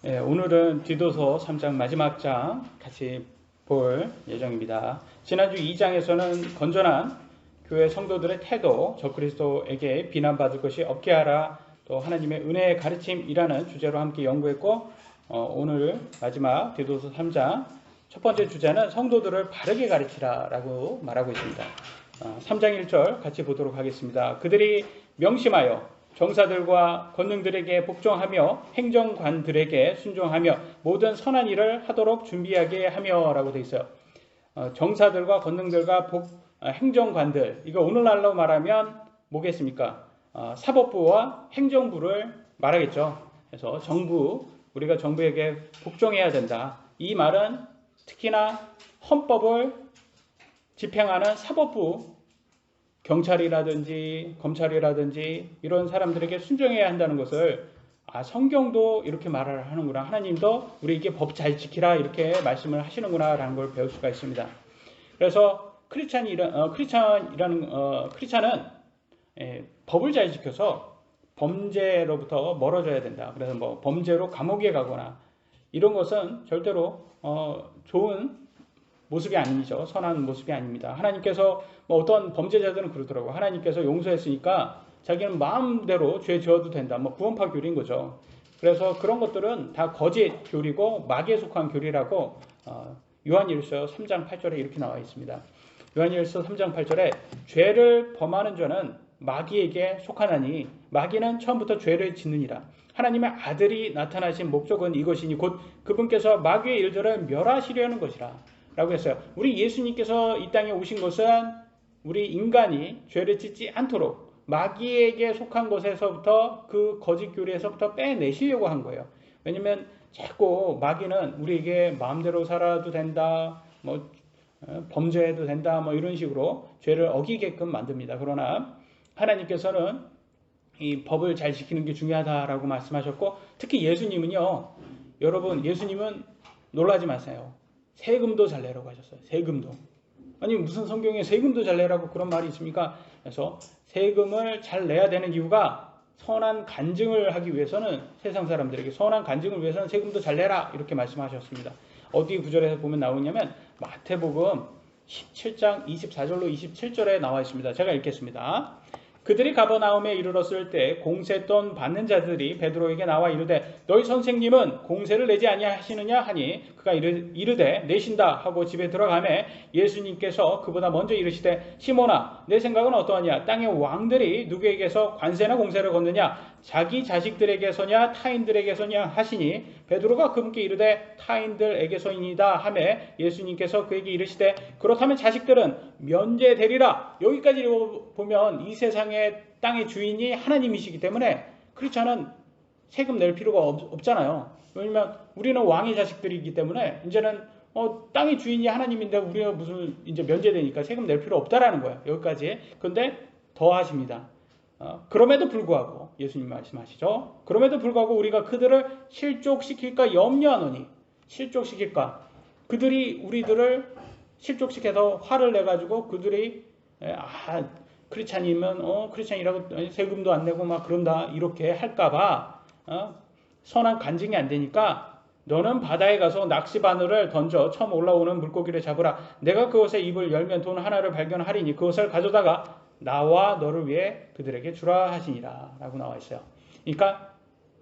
오늘은 디도서 3장 마지막 장 같이 볼 예정입니다. 지난주 2장에서는 건전한 교회 성도들의 태도, 적그리스도에게 비난받을 것이 없게 하라, 또 하나님의 은혜의 가르침이라는 주제로 함께 연구했고, 오늘 마지막 디도서 3장 첫 번째 주제는 성도들을 바르게 가르치라 라고 말하고 있습니다. 3장 1절 같이 보도록 하겠습니다. 그들이 명심하여 정사들과 권능들에게 복종하며 행정관들에게 순종하며 모든 선한 일을 하도록 준비하게 하며 라고 되어 있어요. 정사들과 권능들과 행정관들, 이거 오늘날로 말하면 뭐겠습니까? 사법부와 행정부를 말하겠죠. 그래서 정부, 우리가 정부에게 복종해야 된다. 이 말은 특히나 헌법을 집행하는 사법부, 경찰이라든지 검찰이라든지 이런 사람들에게 순종해야 한다는 것을 성경도 이렇게 말을 하는구나, 하나님도 우리에게 법 잘 지키라 이렇게 말씀을 하시는구나 라는 걸 배울 수가 있습니다. 그래서 크리스찬은 법을 잘 지켜서 범죄로부터 멀어져야 된다. 그래서 뭐 범죄로 감옥에 가거나 이런 것은 절대로 좋은 모습이 아니죠. 선한 모습이 아닙니다. 하나님께서 어떤 범죄자들은 그러더라고요. 하나님께서 용서했으니까 자기는 마음대로 죄 지어도 된다. 구원파 교리인 거죠. 그래서 그런 것들은 다 거짓 교리고 마귀에 속한 교리라고 요한일서 3장 8절에 이렇게 나와 있습니다. 요한일서 3장 8절에 죄를 범하는 자는 마귀에게 속하나니 마귀는 처음부터 죄를 짓느니라. 하나님의 아들이 나타나신 목적은 이것이니 곧 그분께서 마귀의 일들을 멸하시려는 것이라 라고 했어요. 우리 예수님께서 이 땅에 오신 것은 우리 인간이 죄를 짓지 않도록 마귀에게 속한 것에서부터, 그 거짓 교리에서부터 빼내시려고 한 거예요. 왜냐면 자꾸 마귀는 우리에게 마음대로 살아도 된다, 범죄해도 된다, 이런 식으로 죄를 어기게끔 만듭니다. 그러나 하나님께서는 이 법을 잘 지키는 게 중요하다라고 말씀하셨고, 특히 예수님은요, 여러분, 예수님은 놀라지 마세요. 세금도 잘 내라고 하셨어요. 세금도. 아니, 무슨 성경에 세금도 잘 내라고 그런 말이 있습니까? 그래서 세금을 잘 내야 되는 이유가 선한 간증을 하기 위해서는, 세상 사람들에게 선한 간증을 위해서는 세금도 잘 내라 이렇게 말씀하셨습니다. 어디 구절에서 보면 나오냐면 마태복음 17장 24절로 27절에 나와 있습니다. 제가 읽겠습니다. 그들이 가버나움에 이르렀을 때 공세돈 받는 자들이 베드로에게 나와 이르되 너희 선생님은 공세를 내지 아니하시느냐 하니 그가 이르되 내신다 하고 집에 들어가매 예수님께서 그보다 먼저 이르시되 시몬아 내 생각은 어떠하냐? 땅의 왕들이 누구에게서 관세나 공세를 걷느냐? 자기 자식들에게서냐 타인들에게서냐 하시니 베드로가 그분께 이르되 타인들에게서이니이다 하매 예수님께서 그에게 이르시되 그렇다면 자식들은 면제되리라. 여기까지 보면 이 세상의 땅의 주인이 하나님이시기 때문에 크리스찬은 세금 낼 필요가 없잖아요. 왜냐면 우리는 왕의 자식들이기 때문에 이제는 땅의 주인이 하나님인데 우리가 무슨 이제 면제되니까 세금 낼 필요 없다라는 거예요. 여기까지. 그런데 더 하십니다. 그럼에도 불구하고 예수님 말씀하시죠. 그럼에도 불구하고 우리가 그들을 실족시킬까 염려하노니, 실족시킬까, 그들이 우리들을 실족시켜서 화를 내가지고 그들이 크리스찬이면 크리스찬이라고 세금도 안 내고 막 그런다 이렇게 할까봐 선한 간증이 안 되니까 너는 바다에 가서 낚시 바늘을 던져 처음 올라오는 물고기를 잡으라. 내가 그것에 입을 열면 돈 하나를 발견하리니 그것을 가져다가 나와 너를 위해 그들에게 주라 하시니라 라고 나와 있어요. 그러니까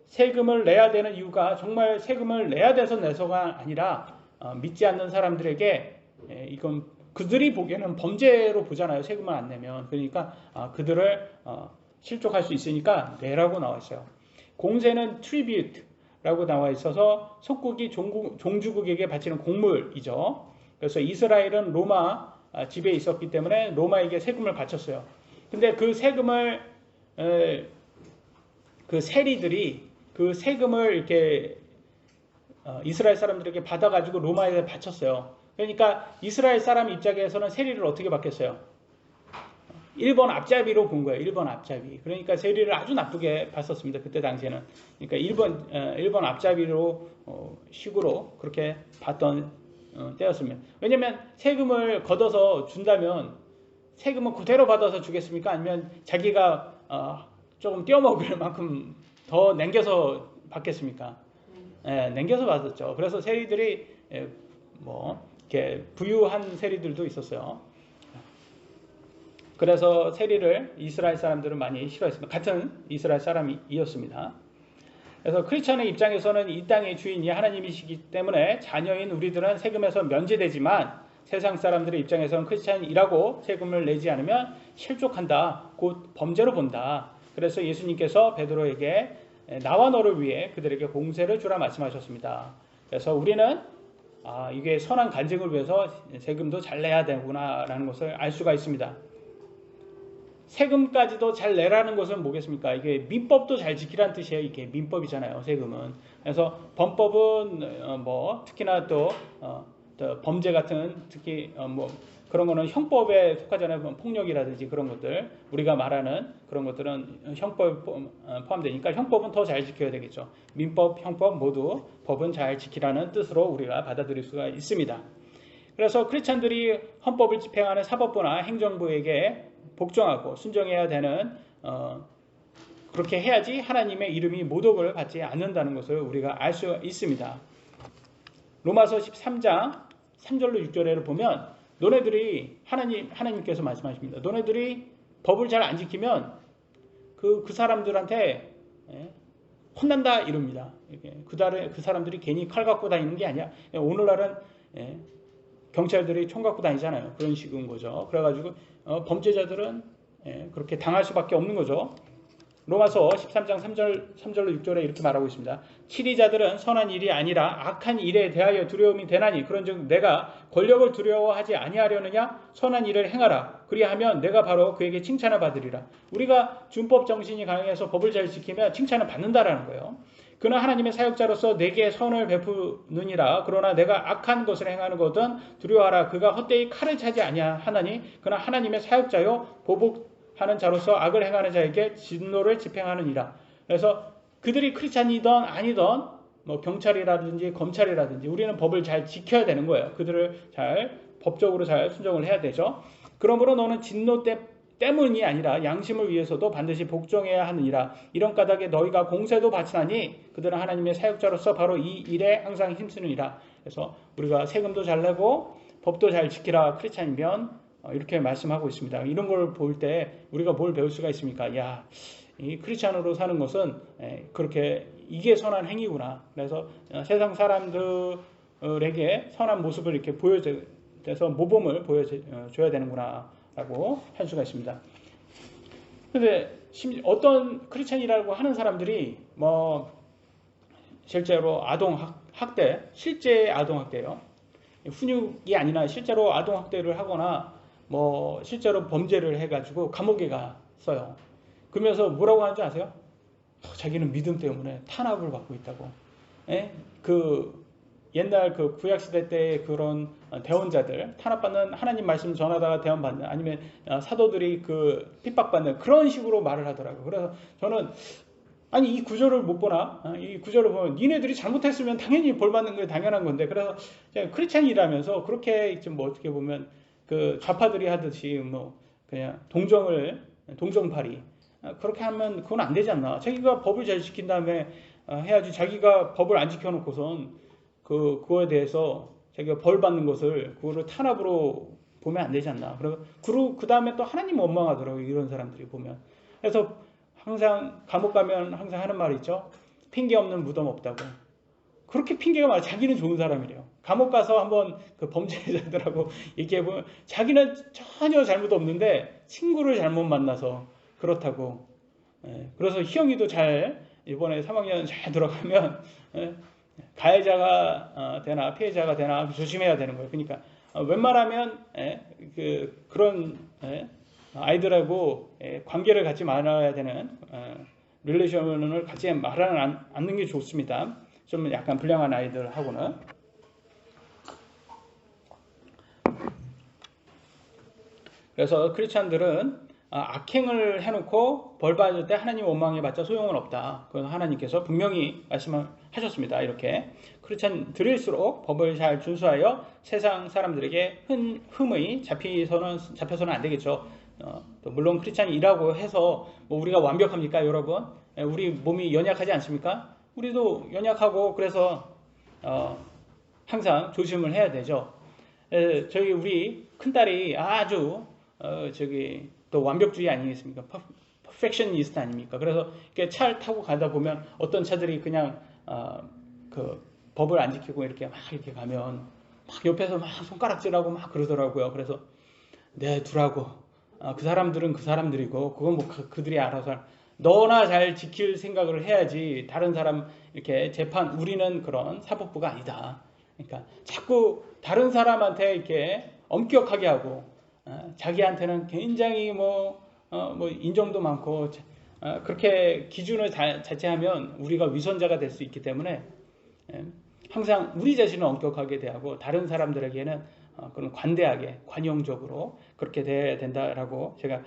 세금을 내야 되는 이유가 정말 세금을 내야 돼서 내서가 아니라 믿지 않는 사람들에게 이건 그들이 보기에는 범죄로 보잖아요. 세금을 안 내면. 그러니까 그들을 실족할 수 있으니까 내라고 나와 있어요. 공세는 tribute라고 나와 있어서 속국이 종주국에게 바치는 곡물이죠. 그래서 이스라엘은 로마 지배에 있었기 때문에 로마에게 세금을 바쳤어요. 근데 그 세금을 그 세리들이 그 세금을 이렇게 이스라엘 사람들에게 받아가지고 로마에 바쳤어요. 그러니까 이스라엘 사람 입장에서는 세리를 어떻게 받겠어요? 1번 앞잡이로 본 거예요. 1번 앞잡이. 그러니까 세리를 아주 나쁘게 봤었습니다. 그때 당시에는. 그러니까 1번 앞잡이로 식으로 그렇게 봤던 때였습니다. 왜냐면 세금을 걷어서 준다면 세금은 그대로 받아서 주겠습니까? 아니면 자기가 조금 떼어먹을 만큼 더 남겨서 받겠습니까? 남겨서 받았죠. 그래서 세리들이 뭐 이렇게 부유한 세리들도 있었어요. 그래서 세리를 이스라엘 사람들은 많이 싫어했습니다. 같은 이스라엘 사람이었습니다. 그래서 크리스천의 입장에서는 이 땅의 주인이 하나님이시기 때문에 자녀인 우리들은 세금에서 면제되지만 세상 사람들의 입장에서는 크리스천이라고 세금을 내지 않으면 실족한다, 곧 범죄로 본다. 그래서 예수님께서 베드로에게 나와 너를 위해 그들에게 공세를 주라 말씀하셨습니다. 그래서 우리는 이게 선한 간증을 위해서 세금도 잘 내야 되구나라는 것을 알 수가 있습니다. 세금까지도 잘 내라는 것은 뭐겠습니까? 이게 민법도 잘 지키라는 뜻이에요. 이게 민법이잖아요, 세금은. 그래서 범법은 특히나 또 범죄 같은 특히 그런 거는 형법에 속하잖아요. 폭력이라든지 그런 것들, 우리가 말하는 그런 것들은 형법에 포함되니까 형법은 더 잘 지켜야 되겠죠. 민법, 형법 모두 법은 잘 지키라는 뜻으로 우리가 받아들일 수가 있습니다. 그래서 크리스천들이 헌법을 집행하는 사법부나 행정부에게 복종하고 순종해야 되는 그렇게 해야지 하나님의 이름이 모독을 받지 않는다는 것을 우리가 알 수 있습니다. 로마서 13장 3절로 6절에를 보면 너네들이 하나님께서 말씀하십니다. 너네들이 법을 잘 안 지키면 그 사람들한테 혼난다 이럽니다. 그 사람들이 괜히 칼 갖고 다니는 게 아니야. 오늘날은 경찰들이 총 갖고 다니잖아요. 그런 식인 거죠. 그래가지고 범죄자들은 그렇게 당할 수밖에 없는 거죠. 로마서 13장 3절로 6절에 이렇게 말하고 있습니다. 치리자들은 선한 일이 아니라 악한 일에 대하여 두려움이 되나니 그런즉 내가 권력을 두려워하지 아니하려느냐 선한 일을 행하라. 그리하면 내가 바로 그에게 칭찬을 받으리라. 우리가 준법 정신이 강해서 법을 잘 지키면 칭찬을 받는다라는 거예요. 그는 하나님의 사역자로서 내게 선을 베푸느니라. 그러나 내가 악한 것을 행하는 것은 두려워하라. 그가 헛되이 칼을 차지 아니하나니 그는 하나님의 사역자요 보복하는 자로서 악을 행하는 자에게 진노를 집행하느니라. 그래서 그들이 크리스찬이든 아니든 경찰이라든지 검찰이라든지 우리는 법을 잘 지켜야 되는 거예요. 그들을 잘 법적으로 잘 순종을 해야 되죠. 그러므로 너는 진노 때문이 아니라 양심을 위해서도 반드시 복종해야 하느니라. 이런 까닭에 너희가 공세도 바치나니 그들은 하나님의 사역자로서 바로 이 일에 항상 힘쓰느니라. 그래서 우리가 세금도 잘 내고 법도 잘 지키라 크리스찬이면 이렇게 말씀하고 있습니다. 이런 걸 볼 때 우리가 뭘 배울 수가 있습니까? 이 크리스찬으로 사는 것은 그렇게 이게 선한 행위구나. 그래서 세상 사람들에게 선한 모습을 이렇게 보여줘서 모범을 보여줘야 되는구나 라고 할 수가 있습니다. 그런데 어떤 크리스찬이라고 하는 사람들이 실제로 아동학대, 실제 아동학대요. 훈육이 아니라 실제로 아동학대를 하거나 실제로 범죄를 해가지고 감옥에 갔어요. 그러면서 뭐라고 하는지 아세요? 자기는 믿음 때문에 탄압을 받고 있다고. 옛날 구약시대 때 그런 대원자들, 탄압받는 하나님 말씀 전하다가 대원받는, 아니면 사도들이 핍박받는 그런 식으로 말을 하더라고요. 그래서 저는 이 구절을 못 보나? 이 구절을 보면 니네들이 잘못했으면 당연히 벌받는 게 당연한 건데, 그래서 크리스찬이라면서 그렇게 좀 어떻게 보면 좌파들이 하듯이 그냥 동정파리 그렇게 하면 그건 안 되지 않나. 자기가 법을 잘 지킨 다음에 해야지. 자기가 법을 안 지켜놓고선 그거에 대해서 자기가 벌 받는 것을 그거를 탄압으로 보면 안 되지 않나. 그리고 그 다음에 또 하나님 원망하더라고요. 이런 사람들이 보면. 그래서 항상 감옥 가면 항상 하는 말이 있죠. 핑계 없는 무덤 없다고. 그렇게 핑계가 많아. 자기는 좋은 사람이래요. 감옥 가서 한번 범죄자들하고 얘기해보면 자기는 전혀 잘못 없는데 친구를 잘못 만나서 그렇다고. 그래서 희영이도 이번에 3학년 잘 들어가면 가해자가 되나 피해자가 되나 조심해야 되는 거예요. 그러니까 웬만하면 그런 아이들하고 관계를 갖지 말아야 되는 릴레이션을 갖지 말아는 않는 게 좋습니다. 좀 약간 불량한 아이들하고는. 그래서 크리스찬들은 악행을 해놓고 벌 받을 때 하나님 원망해봤자 소용은 없다. 그건 하나님께서 분명히 말씀하셨습니다. 이렇게 크리스찬들일수록 법을 잘 준수하여 세상 사람들에게 흠의 잡혀서는 안 되겠죠. 또 물론 크리스찬이라고 해서 우리가 완벽합니까, 여러분? 우리 몸이 연약하지 않습니까? 우리도 연약하고 그래서 항상 조심을 해야 되죠. 저희 우리 큰딸이 아주 또 완벽주의 아니겠습니까? 퍼펙셔니스트 아닙니까? 그래서 이렇게 차를 타고 가다 보면 어떤 차들이 그냥 그 법을 안 지키고 이렇게 막 이렇게 가면 막 옆에서 막 손가락질하고 막 그러더라고요. 그래서 네, 두라고. 그 사람들은 그 사람들이고 그건 뭐 그들이 알아서 너나 잘 지킬 생각을 해야지. 다른 사람 이렇게 우리는 그런 사법부가 아니다. 그러니까 자꾸 다른 사람한테 이렇게 엄격하게 하고 자기한테는 굉장히 뭐 인정도 많고 그렇게 기준을 자체하면 우리가 위선자가 될 수 있기 때문에 항상 우리 자신을 엄격하게 대하고 다른 사람들에게는 그런 관대하게 관용적으로 그렇게 돼야 된다라고 제가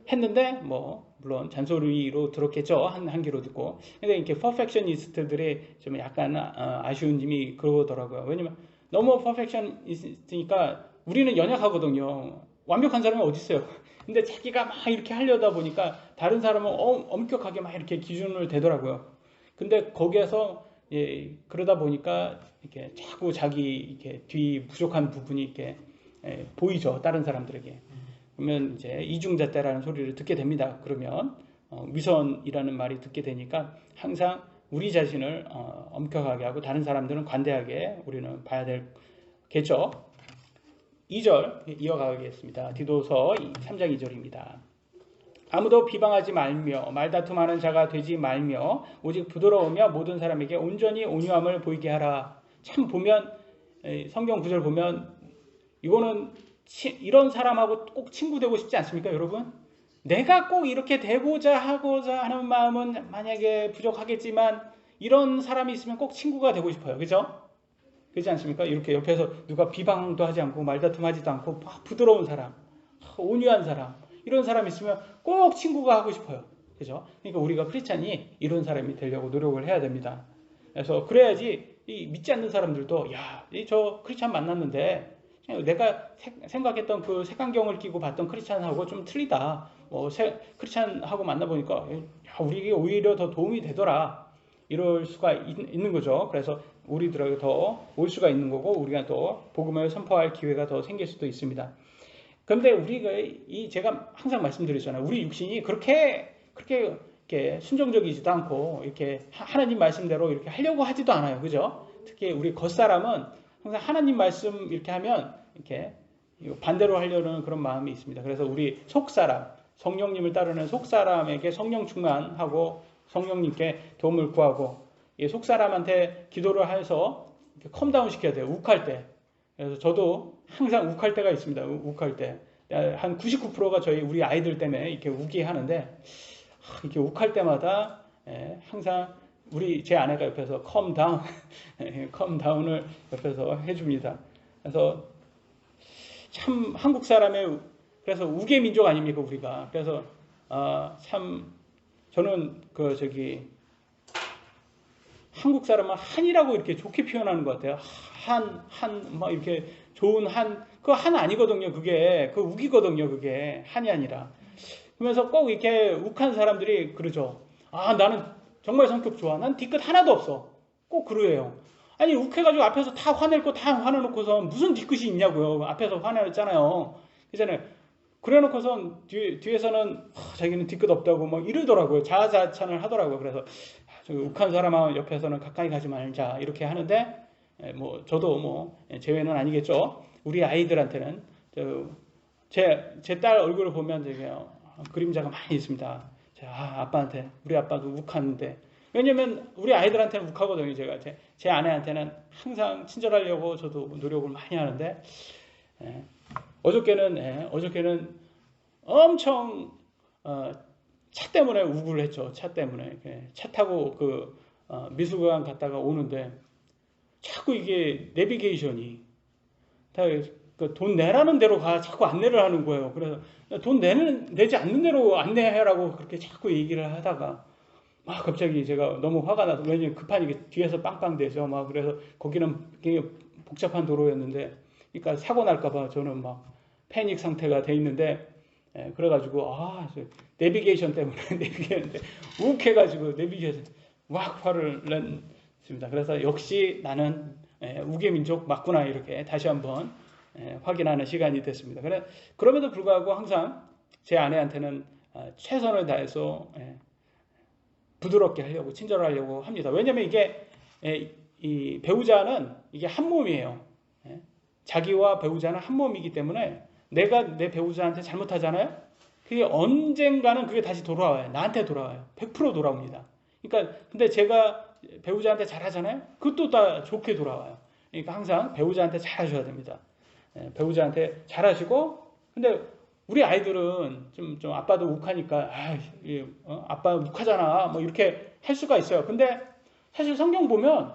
했는데 뭐 물론 잔소리로 들었겠죠. 한 귀로 듣고. 근데 이렇게 퍼펙셔니스트들이 좀 약간 아쉬운 점이 그러더라고요. 왜냐면 너무 퍼펙셔니스트니까 우리는 연약하거든요. 완벽한 사람이 어디 있어요? 근데 자기가 막 이렇게 하려다 보니까 다른 사람은 엄격하게 막 이렇게 기준을 대더라고요. 근데 거기에서 그러다 보니까 이렇게 자꾸 자기 이렇게 뒤 부족한 부분이 이렇게 보이죠. 다른 사람들에게. 그러면 이제 이중잣대라는 소리를 듣게 됩니다. 그러면 위선이라는 말이 듣게 되니까 항상 우리 자신을 엄격하게 하고 다른 사람들은 관대하게 우리는 봐야 되겠죠. 2절 이어가겠습니다. 디도서 3장 2절입니다. 아무도 비방하지 말며 말다툼하는 자가 되지 말며 오직 부드러우며 모든 사람에게 온전히 온유함을 보이게 하라. 참 보면 성경 구절 보면 이거는 이런 사람하고 꼭 친구 되고 싶지 않습니까, 여러분? 내가 꼭 이렇게 되고자 하고자 하는 마음은 만약에 부족하겠지만 이런 사람이 있으면 꼭 친구가 되고 싶어요. 그죠? 그렇지 않습니까? 이렇게 옆에서 누가 비방도 하지 않고 말다툼하지도 않고 부드러운 사람, 온유한 사람, 이런 사람이 있으면 꼭 친구가 하고 싶어요. 그죠? 그러니까 우리가 크리스찬이 이런 사람이 되려고 노력을 해야 됩니다. 그래서 그래야지 이 믿지 않는 사람들도 저 크리스찬 만났는데 내가 생각했던 그 색안경을 끼고 봤던 크리스찬하고 좀 틀리다. 크리스찬하고 만나보니까 우리에게 오히려 더 도움이 되더라. 이럴 수가 있는 거죠. 그래서 우리들에게 더 올 수가 있는 거고 우리가 또 복음을 선포할 기회가 더 생길 수도 있습니다. 그런데 우리가 제가 항상 말씀드리잖아요. 우리 육신이 그렇게 이렇게 순종적이지도 않고 이렇게 하나님 말씀대로 이렇게 하려고 하지도 않아요. 그죠? 특히 우리 겉사람은 항상 하나님 말씀 이렇게 하면 이렇게 반대로 하려는 그런 마음이 있습니다. 그래서 우리 속사람, 성령님을 따르는 속사람에게 성령 충만하고 성령님께 도움을 구하고 속사람한테 기도를 해서 컴다운 시켜야 돼요. 욱할 때. 그래서 저도 항상 욱할 때가 있습니다. 욱할 때. 한 99%가 우리 아이들 때문에 이렇게 우게 하는데 이렇게 욱할 때마다 항상 제 아내가 옆에서 컴다운을 옆에서 해줍니다. 그래서 참 한국 사람의 그래서 우계 민족 아닙니까 우리가. 그래서 참 저는 한국 사람은 한이라고 이렇게 좋게 표현하는 것 같아요. 막 이렇게 좋은 그거 한 아니거든요. 그게 그 우기거든요. 그게 한이 아니라. 그러면서 꼭 이렇게 욱한 사람들이 그러죠. 나는 정말 성격 좋아. 난 뒤끝 하나도 없어. 꼭 그러해요. 아니 욱해가지고 앞에서 다 화낼 거 다 화내놓고서 무슨 뒤끝이 있냐고요. 앞에서 화내잖아요. 그래놓고선 뒤에서는 자기는 뒤끝 없다고 막 이러더라고요. 자아자찬을 하더라고요. 그래서 욱한 사람하고 옆에서는 가까이 가지 말자 이렇게 하는데 저도 제외는 아니겠죠. 우리 아이들한테는 제 딸 얼굴을 보면 되게 그림자가 많이 있습니다. 우리 아빠도 욱하는데 왜냐면 우리 아이들한테는 욱하거든요. 제 아내한테는 항상 친절하려고 저도 노력을 많이 하는데 어저께는 엄청 차 때문에 우굴을 했죠. 차 때문에 차 타고 미술관 갔다가 오는데 자꾸 이게 내비게이션이 다 돈 내라는 대로 자꾸 안내를 하는 거예요. 그래서 돈 내지 않는 대로 안내해라고 그렇게 자꾸 얘기를 하다가 막 갑자기 제가 너무 화가 나서 왜냐면 급하니까 뒤에서 빵빵대죠. 그래서 거기는 굉장히 복잡한 도로였는데 그러니까 사고 날까봐 저는 막 패닉 상태가 돼 있는데 그래가지고 내비게이션 때문에 욱해가지고 내비게이션 막 화를 냈습니다. 그래서 역시 나는 우계 민족 맞구나 이렇게 다시 한번 확인하는 시간이 됐습니다. 그럼에도 불구하고 항상 제 아내한테는 최선을 다해서 부드럽게 하려고 친절하려고 합니다. 왜냐하면 이게 이 배우자는 이게 한 몸이에요. 자기와 배우자는 한 몸이기 때문에 내가 내 배우자한테 잘못하잖아요. 그게 언젠가는 그게 다시 돌아와요. 나한테 돌아와요. 100% 돌아옵니다. 그러니까 근데 제가 배우자한테 잘하잖아요. 그것도 다 좋게 돌아와요. 그러니까 항상 배우자한테 잘하셔야 됩니다. 배우자한테 잘하시고 근데 우리 아이들은 좀 아빠도 욱하니까 아빠 욱하잖아 뭐 이렇게 할 수가 있어요. 근데 사실 성경 보면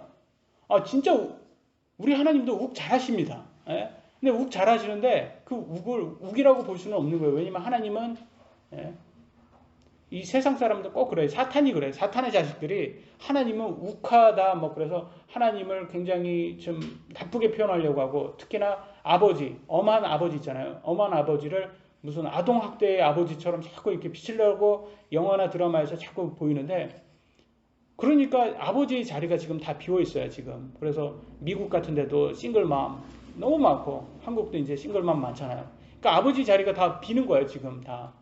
진짜 우리 하나님도 욱 잘하십니다. 근데 욱 잘하시는데 그 욱을 욱이라고 볼 수는 없는 거예요. 왜냐면 하나님은 이 세상 사람들 꼭 그래요. 사탄이 그래요. 사탄의 자식들이 하나님은 욱하다 뭐 그래서 하나님을 굉장히 좀 나쁘게 표현하려고 하고 특히나 아버지, 엄한 아버지 있잖아요. 엄한 아버지를 무슨 아동학대의 아버지처럼 자꾸 이렇게 비치려고 영화나 드라마에서 자꾸 보이는데 그러니까 아버지 자리가 지금 다 비어 있어요, 지금. 그래서 미국 같은 데도 싱글맘 너무 많고 한국도 이제 싱글맘 많잖아요. 그러니까 아버지 자리가 다 비는 거예요, 지금 다.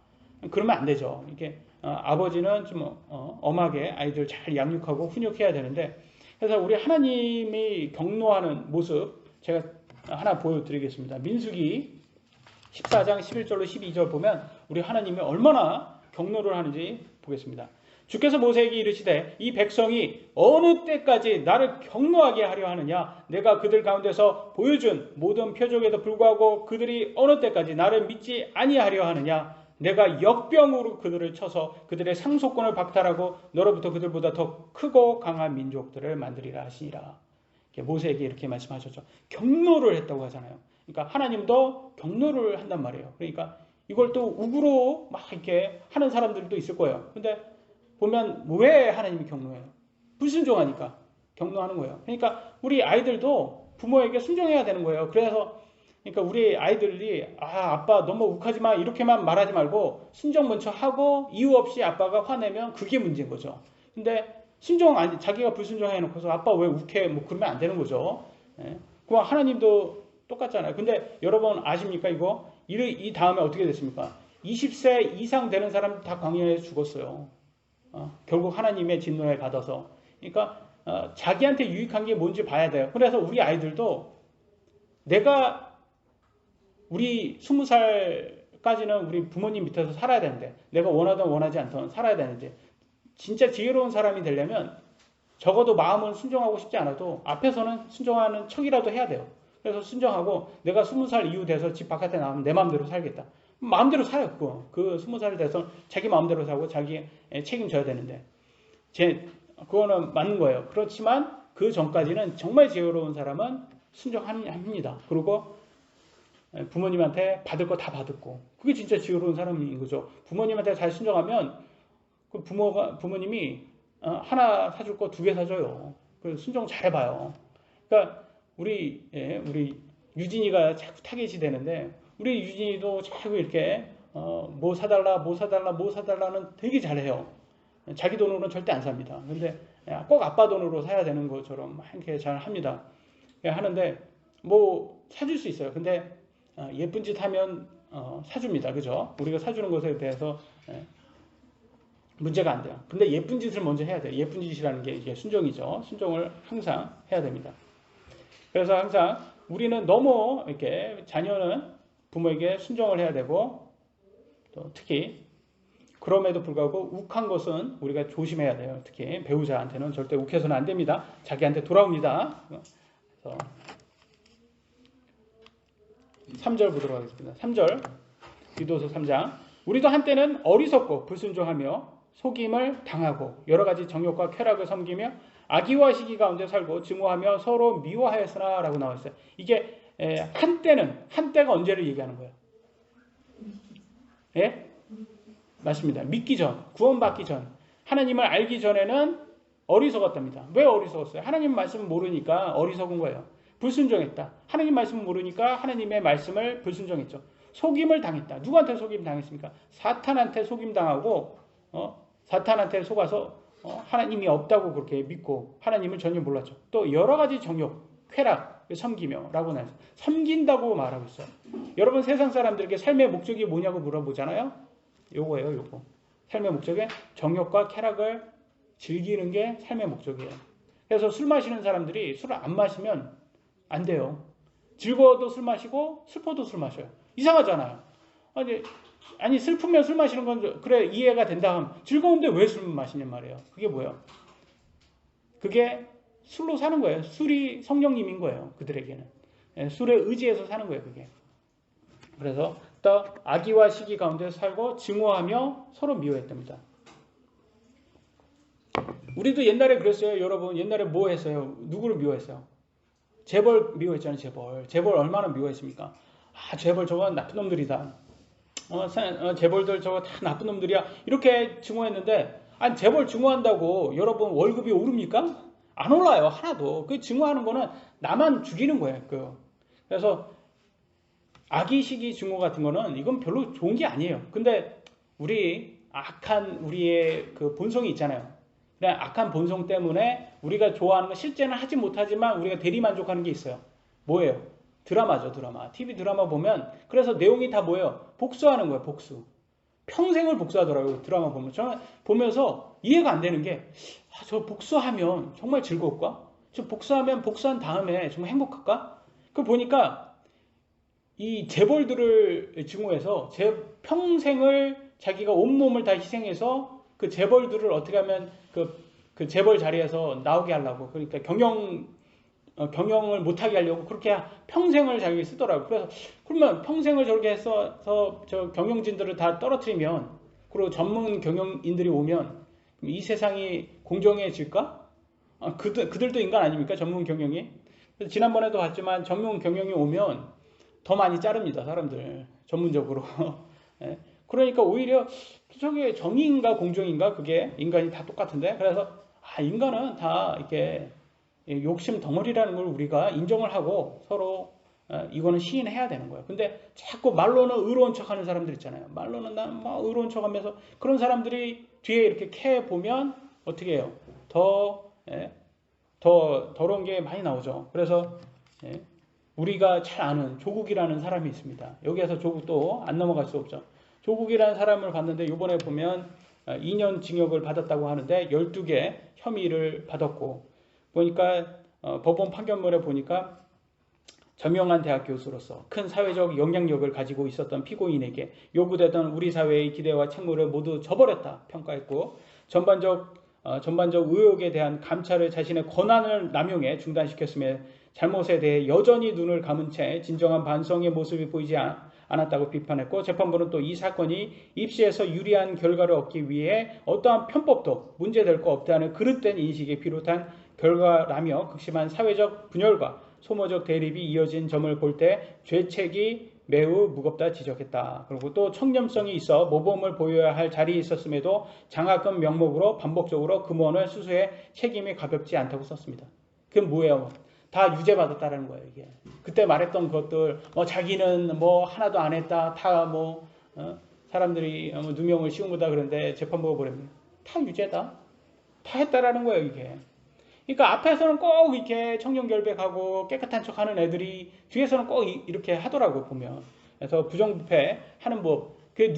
그러면 안 되죠. 이렇게 아버지는 좀 엄하게 아이들 잘 양육하고 훈육해야 되는데 그래서 우리 하나님이 경노하는 모습 제가 하나 보여드리겠습니다. 민수기 14장 11절로 12절 보면 우리 하나님이 얼마나 경노를 하는지 보겠습니다. 주께서 모세에게 이르시되 이 백성이 어느 때까지 나를 경노하게 하려 하느냐 내가 그들 가운데서 보여준 모든 표적에도 불구하고 그들이 어느 때까지 나를 믿지 아니하려 하느냐 내가 역병으로 그들을 쳐서 그들의 상속권을 박탈하고 너로부터 그들보다 더 크고 강한 민족들을 만들리라 하시니라. 모세에게 이렇게 말씀하셨죠. 경노를 했다고 하잖아요. 그러니까 하나님도 경노를 한단 말이에요. 그러니까 이걸 또 우구로 막 이렇게 하는 사람들도 있을 거예요. 근데 보면 왜 하나님이 경노해요? 불순종하니까 경노하는 거예요. 그러니까 우리 아이들도 부모에게 순종해야 되는 거예요. 그러니까 우리 아이들이 아빠 너무 욱하지 마 이렇게만 말하지 말고 순종 먼저 하고 이유 없이 아빠가 화내면 그게 문제인 거죠. 근데 자기가 불순종해 놓고서 아빠 왜 욱해 뭐 그러면 안 되는 거죠. 그럼 하나님도 똑같잖아요. 근데 여러분 아십니까 이거? 이 다음에 어떻게 됐습니까? 20세 이상 되는 사람 다 광야에서 죽었어요. 결국 하나님의 진노에 받아서. 그러니까 자기한테 유익한 게 뭔지 봐야 돼요. 그래서 우리 아이들도 우리 20살까지는 우리 부모님 밑에서 살아야 되는데 내가 원하든 원하지 않든 살아야 되는데 진짜 지혜로운 사람이 되려면 적어도 마음은 순종하고 싶지 않아도 앞에서는 순종하는 척이라도 해야 돼요. 그래서 순종하고 내가 20살 이후 돼서 집 바깥에 나가면 내 마음대로 살겠다. 마음대로 살아요. 그 20살 돼서 자기 마음대로 살고 자기 책임져야 되는데 그거는 맞는 거예요. 그렇지만 그 전까지는 정말 지혜로운 사람은 순종합니다. 그리고 부모님한테 받을 거 다 받고 그게 진짜 지혜로운 사람인 거죠. 부모님한테 잘 순종하면 그 부모님이 하나 사줄 거 2개 사줘요. 그 순종 잘해봐요. 그러니까 우리 유진이가 자꾸 타겟이 되는데 우리 유진이도 자꾸 이렇게 뭐 사달라는 되게 잘해요. 자기 돈으로는 절대 안 삽니다. 근데 꼭 아빠 돈으로 사야 되는 것처럼 이렇게 잘 합니다. 하는데 뭐 사줄 수 있어요. 근데 예쁜 짓 하면 사줍니다. 그죠? 우리가 사주는 것에 대해서 문제가 안 돼요. 근데 예쁜 짓을 먼저 해야 돼요. 예쁜 짓이라는 게 이게 순종이죠. 순종을 항상 해야 됩니다. 그래서 항상 우리는 너무 이렇게 자녀는 부모에게 순종을 해야 되고 또 특히 그럼에도 불구하고 욱한 것은 우리가 조심해야 돼요. 특히 배우자한테는 절대 욱해서는 안 됩니다. 자기한테 돌아옵니다. 그래서 3절 보도록 하겠습니다. 3절 디도서 3장 우리도 한때는 어리석고 불순종하며 속임을 당하고 여러 가지 정욕과 쾌락을 섬기며 악의와 시기 가운데 살고 증오하며 서로 미워하였으나 라고 나와 있어요. 이게 한때가 언제를 얘기하는 거예요? 예? 맞습니다. 믿기 전, 구원받기 전, 하나님을 알기 전에는 어리석었답니다. 왜 어리석었어요? 하나님 말씀을 모르니까 어리석은 거예요. 불순종했다. 하나님 말씀을 모르니까 하나님의 말씀을 불순종했죠. 속임을 당했다. 누구한테 속임 당했습니까? 사탄한테 속임 당하고 사탄한테 속아서 하나님이 없다고 그렇게 믿고 하나님을 전혀 몰랐죠. 또 여러 가지 정욕, 쾌락, 섬기며라고 나서 섬긴다고 말하고 있어요. 여러분 세상 사람들에게 삶의 목적이 뭐냐고 물어보잖아요. 요거예요, 요거. 삶의 목적은 정욕과 쾌락을 즐기는 게 삶의 목적이에요. 그래서 술 마시는 사람들이 술을 안 마시면 안 돼요. 즐거워도 술 마시고 슬퍼도 술 마셔요. 이상하잖아요. 아니 슬프면 술 마시는 건 그래 이해가 된다 하면 즐거운데 왜 술 마시냔 말이에요. 그게 뭐예요? 그게 술로 사는 거예요. 술이 성령님인 거예요. 그들에게는. 술에 의지해서 사는 거예요. 그게. 그래서 또 악의와 시기 가운데 살고 증오하며 서로 미워했답니다. 우리도 옛날에 그랬어요. 여러분 옛날에 뭐 했어요? 누구를 미워했어요? 재벌 미워했잖아요. 재벌 얼마나 미워했습니까? 재벌 저거 나쁜 놈들이다. 재벌들 저거 다 나쁜 놈들이야. 이렇게 증오했는데 아니 재벌 증오한다고 여러분 월급이 오릅니까? 안 올라요. 하나도. 그 증오하는 거는 나만 죽이는 거예요. 그래서 악의 시기 증오 같은 거는 이건 별로 좋은 게 아니에요. 근데 우리 악한 우리의 그 본성이 있잖아요. 그냥 악한 본성 때문에 우리가 좋아하는 거 실제는 하지 못하지만 우리가 대리만족하는 게 있어요. 뭐예요? 드라마죠, 드라마. TV 드라마 보면 그래서 내용이 다 뭐예요? 복수하는 거예요, 복수. 평생을 복수하더라고요, 드라마 보면. 저는 보면서 이해가 안 되는 게 저 복수하면 정말 즐거울까? 저 복수하면 복수한 다음에 정말 행복할까? 그걸 보니까 이 재벌들을 증오해서 평생을 자기가 온몸을 다 희생해서 그 재벌들을 어떻게 하면 그 재벌 자리에서 나오게 하려고 그러니까 경영을 못하게 하려고 그렇게 평생을 자기 쓰더라고요. 그래서 그러면 평생을 저렇게 해서 저 경영진들을 다 떨어뜨리면 그리고 전문 경영인들이 오면 이 세상이 공정해질까? 그들도 인간 아닙니까? 전문 경영이. 그래서 지난번에도 봤지만 전문 경영이 오면 더 많이 자릅니다. 사람들 전문적으로. 그러니까 오히려 저게 정의인가 공정인가 그게 인간이 다 똑같은데 그래서 인간은 다 이렇게 욕심 덩어리라는 걸 우리가 인정을 하고 서로 이거는 시인해야 되는 거예요. 근데 자꾸 말로는 의로운 척하는 사람들 있잖아요. 말로는 나는 막 의로운 척하면서 그런 사람들이 뒤에 이렇게 캐 보면 어떻게 해요? 더 더러운 게 많이 나오죠. 그래서 우리가 잘 아는 조국이라는 사람이 있습니다. 여기에서 조국도 안 넘어갈 수 없죠. 조국이라는 사람을 봤는데 이번에 보면 2년 징역을 받았다고 하는데 12개 혐의를 받았고 보니까 법원 판결문에 보니까 저명한 대학 교수로서 큰 사회적 영향력을 가지고 있었던 피고인에게 요구되던 우리 사회의 기대와 책무를 모두 저버렸다 평가했고 전반적 의혹에 대한 감찰을 자신의 권한을 남용해 중단시켰으며 잘못에 대해 여전히 눈을 감은 채 진정한 반성의 모습이 보이지 않았다고 비판했고 재판부는 또 이 사건이 입시에서 유리한 결과를 얻기 위해 어떠한 편법도 문제될 거 없다는 그릇된 인식에 비롯한 결과라며 극심한 사회적 분열과 소모적 대립이 이어진 점을 볼 때 죄책이 매우 무겁다 지적했다. 그리고 또 청렴성이 있어 모범을 보여야 할 자리에 있었음에도 장학금 명목으로 반복적으로 금원을 수수해 책임이 가볍지 않다고 썼습니다. 그게 뭐예요? 다 유죄받았다는 거예요. 이게 그때 말했던 것들 자기는 하나도 안 했다. 다 사람들이 누명을 씌운 거다 그런데 재판부가 뭐랍니까? 다 유죄다. 다 했다라는 거예요. 이게. 그러니까 앞에서는 꼭 이렇게 청렴결백하고 깨끗한 척하는 애들이 뒤에서는 꼭 이렇게 하더라고 보면. 그래서 부정부패 하는 법. 그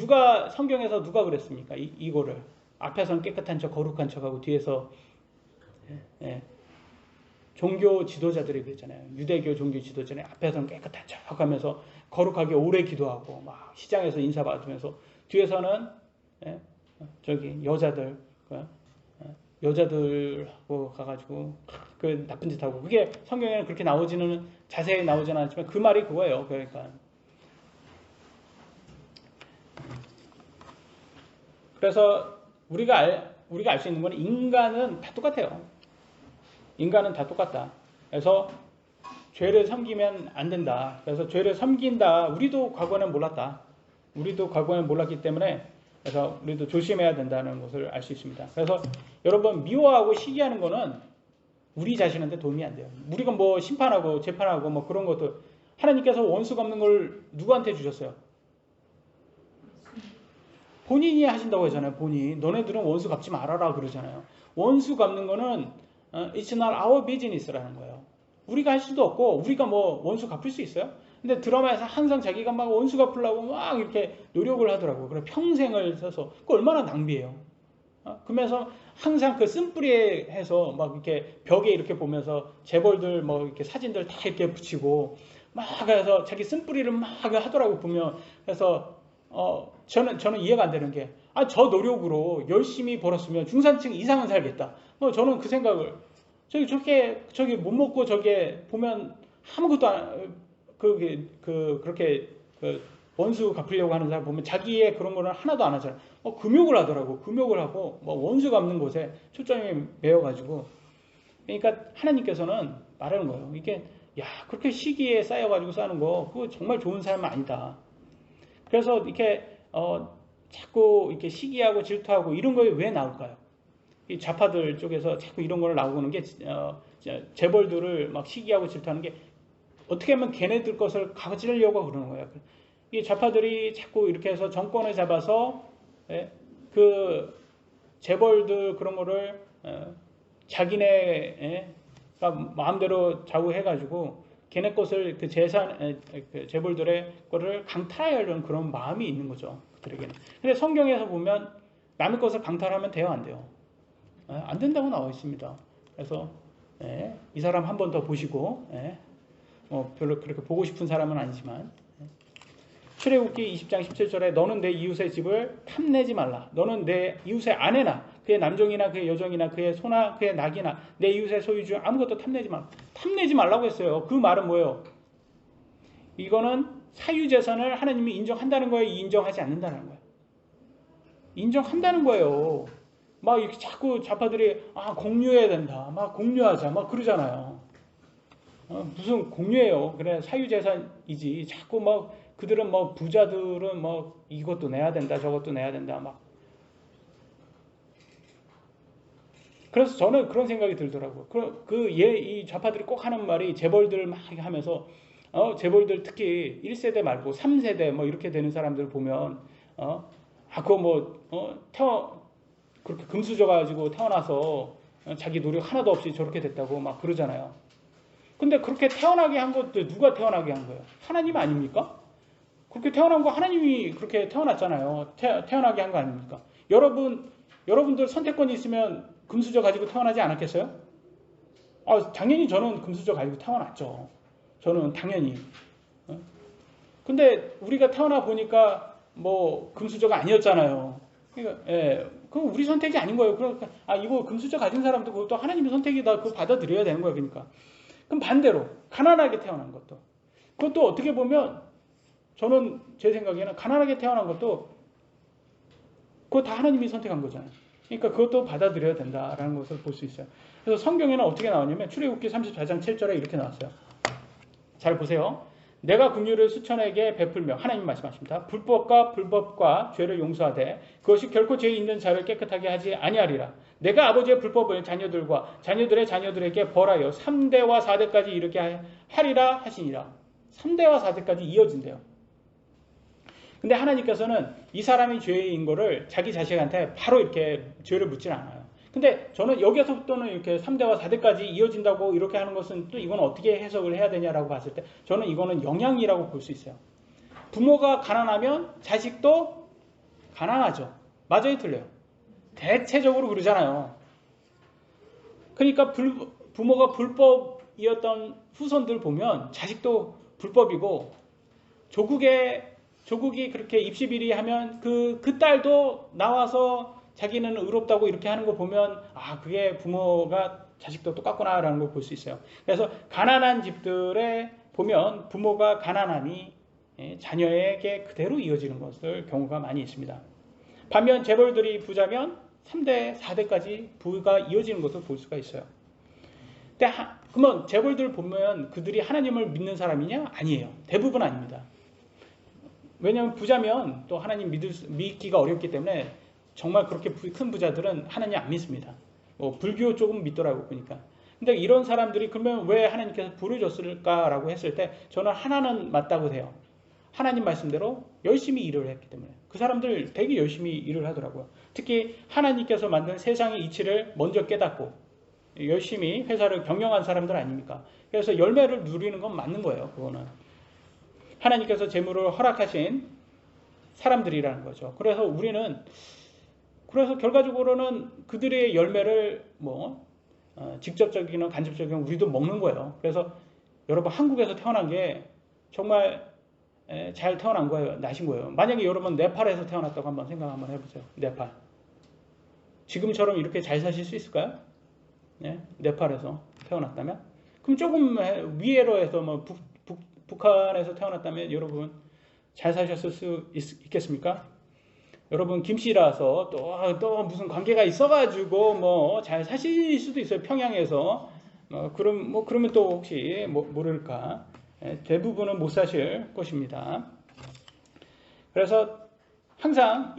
성경에서 누가 그랬습니까? 이거를 앞에서는 깨끗한 척, 거룩한 척하고 뒤에서 종교 지도자들이 그랬잖아요. 유대교 종교 지도자들이 앞에서는 깨끗한 척하면서 거룩하게 오래 기도하고 막 시장에서 인사받으면서 뒤에서는 여자들하고 가가지고 그 나쁜 짓 하고 그게 성경에는 그렇게 자세히 나오지는 않지만 그 말이 그거예요. 그러니까 그래서 우리가 알 수 있는 건 인간은 다 똑같아요. 인간은 다 똑같다. 그래서 죄를 섬기면 안 된다. 그래서 죄를 섬긴다. 우리도 과거에는 몰랐다. 우리도 과거에는 몰랐기 때문에 그래서 우리도 조심해야 된다는 것을 알 수 있습니다. 그래서 여러분 미워하고 시기하는 거는 우리 자신한테 도움이 안 돼요. 우리가 심판하고 재판하고 그런 것도 하나님께서 원수가 없는 걸 누구한테 주셨어요? 본인이 하신다고 하잖아요. 본인. 너네들은 원수 갚지 말아라 그러잖아요. 원수 갚는 거는 it's not our business라는 거예요. 우리가 할 수도 없고 우리가 뭐 원수 갚을 수 있어요? 근데 드라마에서 항상 자기가 막 원수 갚으려고 막 이렇게 노력을 하더라고요. 그래 평생을 써서 그 얼마나 낭비예요. 그러면서 항상 그 쓴뿌리에 해서 막 이렇게 벽에 이렇게 보면서 재벌들 뭐 이렇게 사진들 다 이렇게 붙이고 막 해서 자기 쓴뿌리를 막 하더라고 보면. 그래서 저는 이해가 안 되는 게 저 노력으로 열심히 벌었으면 중산층 이상은 살겠다. 저는 그 생각을 저기 못 먹고 저게 보면 아무것도 그렇게 원수 갚으려고 하는 사람 보면 자기의 그런 거는 하나도 안 하잖아요. 금욕을 하더라고. 금욕을 하고 원수 갚는 곳에 초점이 매여가지고. 그러니까 하나님께서는 말하는 거예요. 이게 그렇게 시기에 쌓여가지고 싸는 거 그거 정말 좋은 삶은 아니다. 그래서 이렇게 자꾸 이렇게 시기하고 질투하고 이런 거에 왜 나올까요? 이 좌파들 쪽에서 자꾸 이런 걸 나오는 게 재벌들을 막 시기하고 질투하는 게 어떻게 하면 걔네들 것을 가지려고 그러는 거예요. 이 좌파들이 자꾸 이렇게 해서 정권을 잡아서 그 재벌들 그런 거를 자기네가 마음대로 좌우해가지고 걔네 것을 그 재벌들의 거를 강탈하려는 그런 마음이 있는 거죠. 그들에게는. 근데 성경에서 보면 남의 것을 강탈하면 돼요, 안 돼요? 안 된다고 나와 있습니다. 그래서 이 사람 한 번 더 보시고 별로 그렇게 보고 싶은 사람은 아니지만 출애굽기 20장 17절에 너는 내 이웃의 집을 탐내지 말라. 너는 내 이웃의 아내나 그의 남종이나 그의 여종이나 그의 소나 그의 낙이나 내 이웃의 소유 중 아무것도 탐내지 말라. 탐내지 말라고 했어요. 그 말은 뭐예요? 이거는 사유재산을 하나님이 인정한다는 거예요? 인정하지 않는다는 거예요? 인정한다는 거예요. 막 이렇게 자꾸 좌파들이 공유해야 된다. 막 공유하자. 막 그러잖아요. 무슨 공유해요. 그래 사유재산이지. 자꾸 막 그들은 뭐 부자들은 뭐 이것도 내야 된다. 저것도 내야 된다. 막. 그래서 저는 그런 생각이 들더라고요. 이 좌파들이 꼭 하는 말이 재벌들 막 하면서 재벌들 특히 1세대 말고 3세대 뭐 이렇게 되는 사람들 보면 그거 뭐 그렇게 금수저 가지고 태어나서 자기 노력 하나도 없이 저렇게 됐다고 막 그러잖아요. 근데 그렇게 태어나게 한 것도 누가 태어나게 한 거예요? 하나님 아닙니까? 그렇게 태어난 거 하나님이 그렇게 태어났잖아요. 태어나게 한 거 아닙니까? 여러분들 선택권이 있으면 금수저 가지고 태어나지 않았겠어요? 당연히 저는 금수저 가지고 태어났죠. 저는 당연히. 근데 우리가 태어나 보니까 뭐 금수저가 아니었잖아요. 그러니까 그건 우리 선택이 아닌 거예요. 그러니까 이거 금수저 가진 사람도 그것도 하나님의 선택이다. 그거 받아들여야 되는 거예요. 그러니까. 그럼 반대로 가난하게 태어난 것도 그것도 어떻게 보면 저는 제 생각에는 가난하게 태어난 것도 그거 다 하나님이 선택한 거잖아요. 그러니까 그것도 받아들여야 된다라는 것을 볼 수 있어요. 그래서 성경에는 어떻게 나오냐면 출애굽기 34장 7절에 이렇게 나왔어요. 잘 보세요. 내가 긍휼을 수천에게 베풀며 하나님 말씀하십니다. 불법과 불법과 죄를 용서하되 그것이 결코 죄 있는 자를 깨끗하게 하지 아니하리라. 내가 아버지의 불법을 자녀들과 자녀들의 자녀들에게 벌하여 3대와 4대까지 이르게 하리라 하시니라. 3대와 4대까지 이어진대요. 근데 하나님께서는 이 사람이 죄인 거를 자기 자식한테 바로 이렇게 죄를 묻지는 않아요. 근데 저는 여기서부터는 이렇게 3대와 4대까지 이어진다고 이렇게 하는 것은 또 이건 어떻게 해석을 해야 되냐라고 봤을 때 저는 이거는 영향이라고 볼 수 있어요. 부모가 가난하면 자식도 가난하죠. 맞아요, 틀려요? 대체적으로 그러잖아요. 그러니까 부모가 불법이었던 후손들 보면 자식도 불법이고 조국이 그렇게 입시비리하면 그 딸도 나와서 자기는 의롭다고 이렇게 하는 거 보면 그게 부모가 자식도 똑같구나라는 걸 볼 수 있어요. 그래서 가난한 집들에 보면 부모가 가난함이 자녀에게 그대로 이어지는 것을 경우가 많이 있습니다. 반면 재벌들이 부자면 3대, 4대까지 부가 이어지는 것을 볼 수가 있어요. 그러면 재벌들 보면 그들이 하나님을 믿는 사람이냐? 아니에요. 대부분 아닙니다. 왜냐하면 부자면 또 하나님 믿기가 어렵기 때문에 정말 그렇게 큰 부자들은 하나님 안 믿습니다. 불교 조금 믿더라고 보니까. 근데 이런 사람들이 그러면 왜 하나님께서 부를 줬을까라고 했을 때 저는 하나는 맞다고 해요. 하나님 말씀대로 열심히 일을 했기 때문에 그 사람들 되게 열심히 일을 하더라고요. 특히 하나님께서 만든 세상의 이치를 먼저 깨닫고 열심히 회사를 경영한 사람들 아닙니까? 그래서 열매를 누리는 건 맞는 거예요. 그거는 하나님께서 재물을 허락하신 사람들이라는 거죠. 그래서 우리는 결과적으로는 그들의 열매를 직접적이나 간접적인 우리도 먹는 거예요. 그래서 여러분 한국에서 태어난 게 정말 잘 태어난 거예요. 나신 거예요. 만약에 여러분 네팔에서 태어났다고 한번 생각 한번 해보세요. 네팔. 지금처럼 이렇게 잘 사실 수 있을까요? 네? 네팔에서 태어났다면? 그럼 조금 위에로 해서 북한에서 태어났다면 여러분 잘 사셨을 수 있겠습니까? 여러분 김씨라서 또 무슨 관계가 있어가지고 잘 사실 수도 있어요. 평양에서 그러면 또 혹시 모를까? 대부분은 못 사실 것입니다. 그래서 항상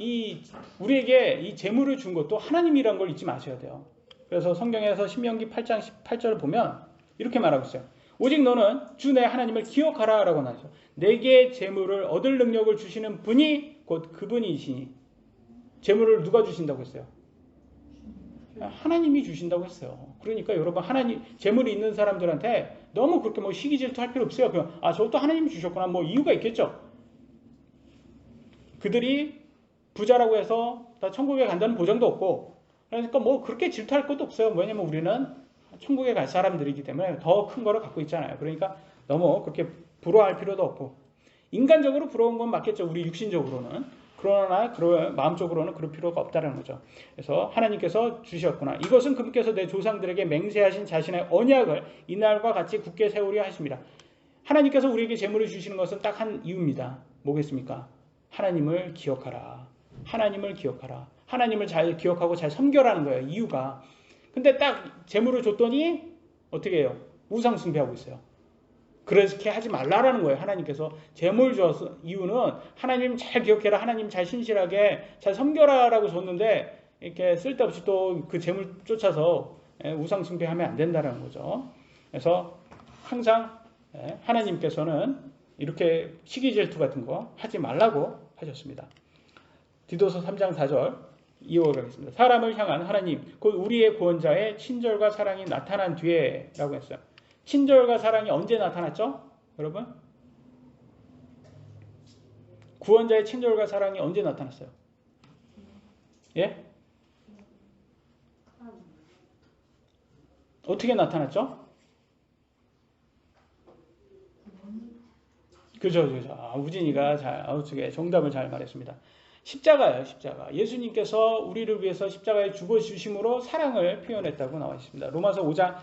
우리에게 이 재물을 준 것도 하나님이란 걸 잊지 마셔야 돼요. 그래서 성경에서 신명기 8장 18절을 보면 이렇게 말하고 있어요. 오직 너는 주 내 하나님을 기억하라 라고 나죠. 내게 재물을 얻을 능력을 주시는 분이 곧 그분이시니. 재물을 누가 주신다고 했어요? 하나님이 주신다고 했어요. 그러니까 여러분 재물이 있는 사람들한테 너무 그렇게 시기 질투할 필요 없어요. 그냥 저것도 하나님이 주셨구나 이유가 있겠죠. 그들이 부자라고 해서 다 천국에 간다는 보장도 없고 그러니까 그렇게 질투할 것도 없어요. 왜냐면 우리는 천국에 갈 사람들이기 때문에 더 큰 거를 갖고 있잖아요. 그러니까 너무 그렇게 부러워할 필요도 없고 인간적으로 부러운 건 맞겠죠. 우리 육신적으로는. 그러나 마음적으로는 그럴 필요가 없다는 거죠. 그래서 하나님께서 주셨구나. 이것은 그분께서 내 조상들에게 맹세하신 자신의 언약을 이날과 같이 굳게 세우려 하십니다. 하나님께서 우리에게 재물을 주시는 것은 딱 한 이유입니다. 뭐겠습니까? 하나님을 기억하라. 하나님을 기억하라. 하나님을 잘 기억하고 잘 섬겨라는 거예요. 이유가. 근데 딱 재물을 줬더니 어떻게 해요? 우상 숭배하고 있어요. 그렇게 하지 말라라는 거예요. 하나님께서 재물 줬어. 이유는 하나님 잘 기억해라. 하나님 잘 신실하게 잘 섬겨라라고 줬는데 이렇게 쓸데없이 또 그 재물 쫓아서 우상 숭배하면 안 된다는 거죠. 그래서 항상 하나님께서는 이렇게 시기 질투 같은 거 하지 말라고 하셨습니다. 디도서 3장 4절 이어가겠습니다. 사람을 향한 하나님 곧 우리의 구원자의 친절과 사랑이 나타난 뒤에 라고 했어요. 친절과 사랑이 언제 나타났죠? 여러분? 구원자의 친절과 사랑이 언제 나타났어요? 예? 어떻게 나타났죠? 그죠. 우진이가 정답을 잘 말했습니다. 십자가예요, 십자가. 예수님께서 우리를 위해서 십자가에 죽어주심으로 사랑을 표현했다고 나와 있습니다. 로마서 5장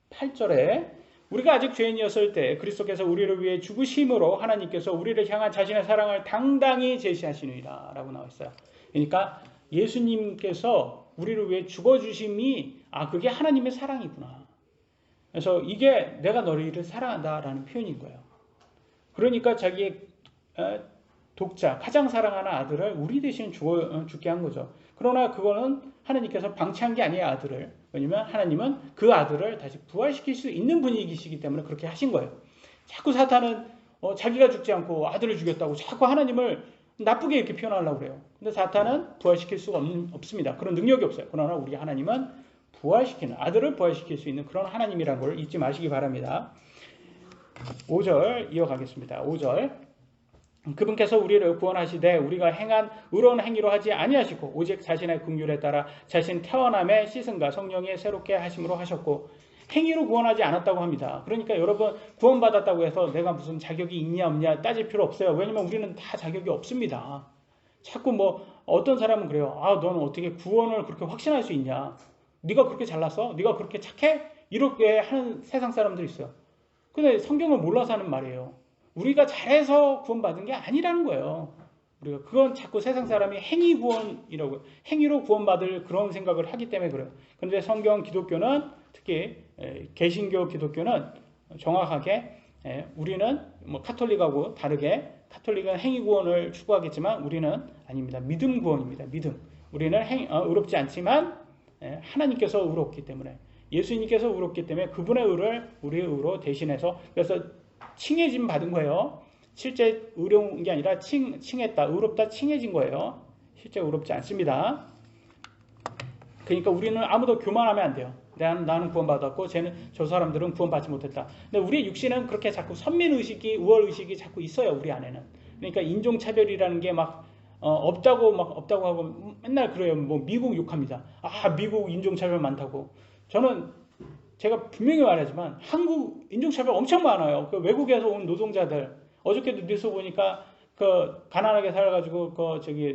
8절에 우리가 아직 죄인이었을 때 그리스도께서 우리를 위해 죽으심으로 하나님께서 우리를 향한 자신의 사랑을 당당히 제시하시느니라 라고 나와 있어요. 그러니까 예수님께서 우리를 위해 죽어주심이 그게 하나님의 사랑이구나. 그래서 이게 내가 너희를 사랑한다라는 표현인 거예요. 그러니까 자기의 독자, 가장 사랑하는 아들을 우리 대신 죽게 한 거죠. 그러나 그거는 하나님께서 방치한 게 아니에요, 아들을. 왜냐면 하나님은 그 아들을 다시 부활시킬 수 있는 분이시기 때문에 그렇게 하신 거예요. 자꾸 사탄은 자기가 죽지 않고 아들을 죽였다고 자꾸 하나님을 나쁘게 이렇게 표현하려고 그래요. 근데 사탄은 부활시킬 수가 없습니다. 그런 능력이 없어요. 그러나 우리 하나님은 아들을 부활시킬 수 있는 그런 하나님이라는 걸 잊지 마시기 바랍니다. 5절 이어가겠습니다. 5절 그분께서 우리를 구원하시되 우리가 행한 의로운 행위로 하지 아니하시고 오직 자신의 긍휼에 따라 자신 태어남의 씻음과 성령의 새롭게 하심으로 하셨고 행위로 구원하지 않았다고 합니다. 그러니까 여러분 구원받았다고 해서 내가 무슨 자격이 있냐 없냐 따질 필요 없어요. 왜냐면 우리는 다 자격이 없습니다. 자꾸 어떤 사람은 그래요. 너는 어떻게 구원을 그렇게 확신할 수 있냐? 네가 그렇게 잘났어? 네가 그렇게 착해? 이렇게 하는 세상 사람들이 있어요. 근데 성경을 몰라서 하는 말이에요. 우리가 잘해서 구원받은 게 아니라는 거예요. 우리가 그건 자꾸 세상 사람이 행위 구원이라고 행위로 구원받을 그런 생각을 하기 때문에 그래요. 그런데 성경 기독교는 특히 개신교 기독교는 정확하게 우리는 카톨릭하고 다르게 카톨릭은 행위 구원을 추구하겠지만 우리는 아닙니다. 믿음 구원입니다. 믿음. 우리는 의롭지 않지만 하나님께서 의롭기 때문에 예수님께서 의롭기 때문에 그분의 의를 우리의 의로 대신해서 그래서 칭해짐 받은 거예요. 실제 의로운 게 아니라 칭했다, 의롭다, 칭해진 거예요. 실제 의롭지 않습니다. 그러니까 우리는 아무도 교만하면 안 돼요. 나는 구원받았고 저 사람들은 구원받지 못했다. 근데 우리의 육신은 그렇게 자꾸 선민의식이, 우월의식이 자꾸 있어요. 우리 안에는. 그러니까 인종차별이라는 게 막 없다고 하고 맨날 그래요. 뭐 미국 욕합니다. 아, 미국 인종차별 많다고. 저는 제가 분명히 말하지만 한국 인종차별 엄청 많아요. 그 외국에서 온 노동자들, 어저께도 뉴스 보니까 그 가난하게 살아가지고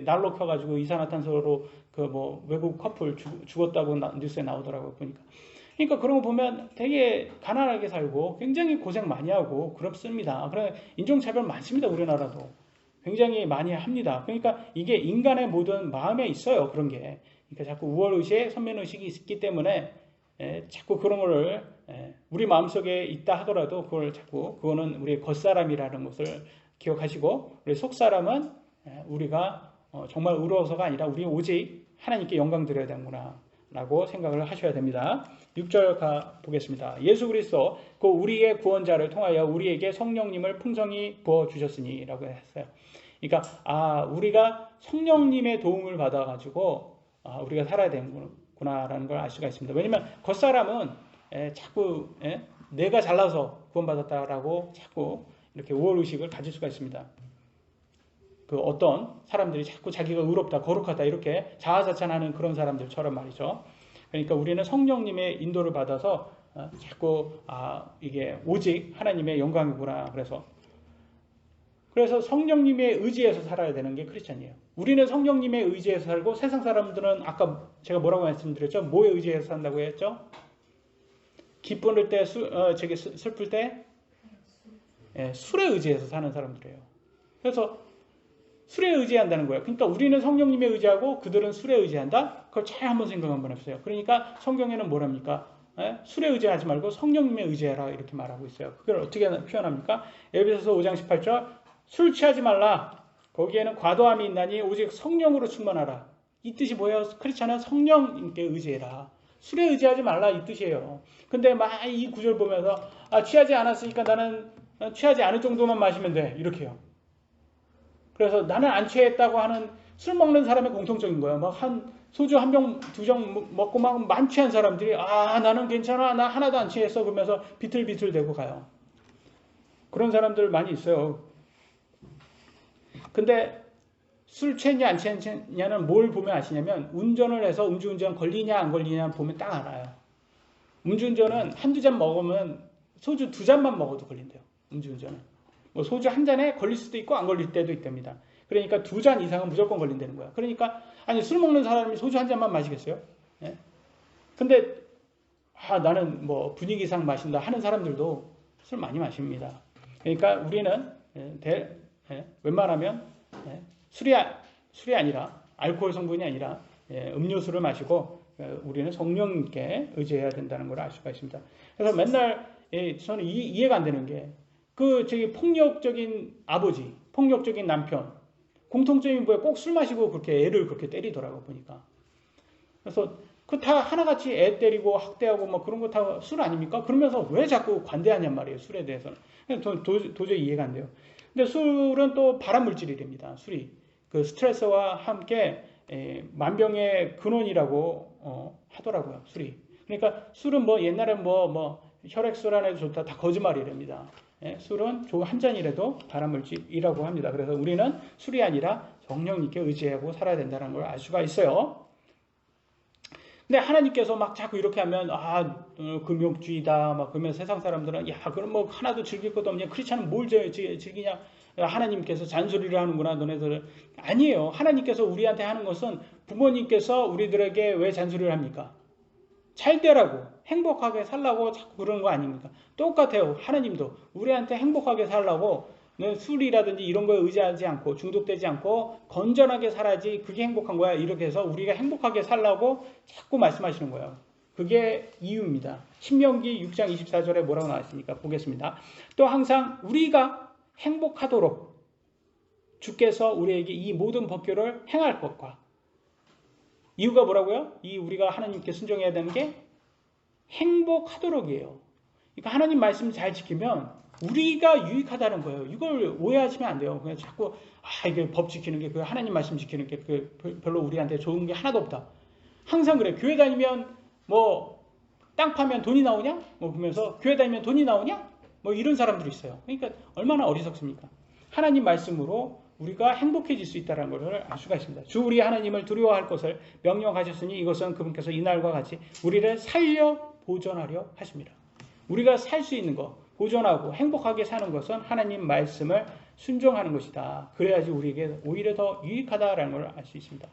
난로 켜가지고 이산화탄소로 그 뭐 외국 커플 죽었다고 뉴스에 나오더라고요. 보니까. 그러니까 그런 거 보면 되게 가난하게 살고 굉장히 고생 많이 하고 그렇습니다. 그래 인종차별 많습니다. 우리나라도 굉장히 많이 합니다. 그러니까 이게 인간의 모든 마음에 있어요. 그런 게. 그러니까 자꾸 우월의식, 선민의식이 있기 때문에 자꾸 그런 거를 우리 마음속에 있다 하더라도 그거는 우리의 겉사람이라는 것을 기억하시고, 우리 속사람은 우리가 정말 의로워서가 아니라 우리 오직 하나님께 영광 드려야 되는구나 라고 생각을 하셔야 됩니다. 6절 보겠습니다. 예수 그리스도 그 우리의 구원자를 통하여 우리에게 성령님을 풍성히 부어주셨으니 라고 했어요. 그러니까 우리가 성령님의 도움을 받아가지고 우리가 살아야 되는구나라는 걸 알 수가 있습니다. 왜냐하면 겉사람은 자꾸 내가 잘나서 구원받았다라고 자꾸 이렇게 우월의식을 가질 수가 있습니다. 그 어떤 사람들이 자꾸 자기가 의롭다, 거룩하다 이렇게 자아자찬하는 그런 사람들처럼 말이죠. 그러니까 우리는 성령님의 인도를 받아서 자꾸 이게 오직 하나님의 영광이구나. 그래서 성령님의 의지에서 살아야 되는 게 크리스찬이에요. 우리는 성령님의 의지에서 살고 세상 사람들은 아까 제가 뭐라고 말씀드렸죠? 뭐에 의지해서 산다고 했죠? 기쁠 때, 슬플 때 술에 의지해서 사는 사람들이에요. 그래서 술에 의지한다는 거예요. 그러니까 우리는 성령님에 의지하고 그들은 술에 의지한다? 그걸 잘 한번 생각 한번 해보세요. 그러니까 성경에는 뭐랍니까? 술에 의지하지 말고 성령님에 의지해라 이렇게 말하고 있어요. 그걸 어떻게 표현합니까? 에베소서 5장 18절 술 취하지 말라. 거기에는 과도함이 있나니 오직 성령으로 충만하라. 이 뜻이 뭐예요? 크리스찬은 성령님께 의지해라. 술에 의지하지 말라 이 뜻이에요. 근데 막 이 구절 보면서 취하지 않았으니까 나는 취하지 않을 정도만 마시면 돼 이렇게요. 그래서 나는 안 취했다고 하는 술 먹는 사람의 공통적인 거예요. 막 소주 한 병, 두 병 먹고 막 만취한 사람들이 나는 괜찮아, 나 하나도 안 취했어 그러면서 비틀비틀 대고 가요. 그런 사람들 많이 있어요. 근데 술 취했냐 안 취했냐는 뭘 보면 아시냐면 운전을 해서 음주운전 걸리냐 안 걸리냐 보면 딱 알아요. 음주운전은 한두 잔 먹으면 소주 두 잔만 먹어도 걸린대요. 음주운전은. 뭐 소주 한 잔에 걸릴 수도 있고 안 걸릴 때도 있답니다. 그러니까 두 잔 이상은 무조건 걸린다는 거야. 그러니까 술 먹는 사람이 소주 한 잔만 마시겠어요? 근데 나는 뭐 분위기상 마신다 하는 사람들도 술 많이 마십니다. 그러니까 우리는 웬만하면 술이 아니라 알코올 성분이 아니라 음료수를 마시고 우리는 성령님께 의지해야 된다는 걸 알 수가 있습니다. 그래서 맨날 저는 이해가 안 되는 게 폭력적인 아버지, 폭력적인 남편, 공통점이 뭐예요? 꼭 술 마시고 애를 그렇게 때리더라고 보니까. 그래서 그 다 하나같이 애 때리고 학대하고 뭐 그런 거 다 술 아닙니까? 그러면서 왜 자꾸 관대하냔 말이에요. 술에 대해서는. 도저히 이해가 안 돼요. 근데 술은 또 발암 물질이랍니다. 술이 그 스트레스와 함께 만병의 근원이라고 하더라고요. 술이. 그러니까 술은 뭐 옛날에 혈액순환에 좋다 다 거짓말이랍니다. 술은 한 잔이라도 발암물질이라고 합니다. 그래서 우리는 술이 아니라 성령님께 의지하고 살아야 된다는 걸 알 수가 있어요. 근데 하나님께서 막 자꾸 이렇게 하면 금욕주의다 막 그러면 세상 사람들은 그럼 뭐 하나도 즐길 것도 없냐, 크리스찬은 뭘 즐기냐, 하나님께서 잔소리를 하는구나 너네들. 아니에요. 하나님께서 우리한테 하는 것은 부모님께서 우리들에게 왜 잔소리를 합니까? 잘 되라고, 행복하게 살라고 자꾸 그러는 거 아닙니까? 똑같아요. 하나님도 우리한테 행복하게 살라고 술이라든지 이런 거에 의지하지 않고 중독되지 않고 건전하게 살아야지 그게 행복한 거야. 이렇게 해서 우리가 행복하게 살라고 자꾸 말씀하시는 거예요. 그게 이유입니다. 신명기 6장 24절에 뭐라고 나왔습니까? 보겠습니다. 또 항상 우리가 행복하도록 주께서 우리에게 이 모든 법규를 행할 것과, 이유가 뭐라고요? 우리가 하나님께 순종해야 되는 게 행복하도록이에요. 그러니까 하나님 말씀 잘 지키면 우리가 유익하다는 거예요. 이걸 오해하시면 안 돼요. 그냥 자꾸 이게 법 지키는 게 그 하나님 말씀 지키는 게 별로 우리한테 좋은 게 하나도 없다. 항상 그래. 교회 다니면 뭐 땅 파면 돈이 나오냐? 뭐 그러면서 교회 다니면 돈이 나오냐? 뭐 이런 사람들이 있어요. 그러니까 얼마나 어리석습니까? 하나님 말씀으로 우리가 행복해질 수 있다는 것을 알 수가 있습니다. 주 우리 하나님을 두려워할 것을 명령하셨으니 이것은 그분께서 이날과 같이 우리를 살려 보존하려 하십니다. 우리가 살 수 있는 것, 보존하고 행복하게 사는 것은 하나님 말씀을 순종하는 것이다. 그래야지 우리에게 오히려 더 유익하다라는 걸 알 수 있습니다.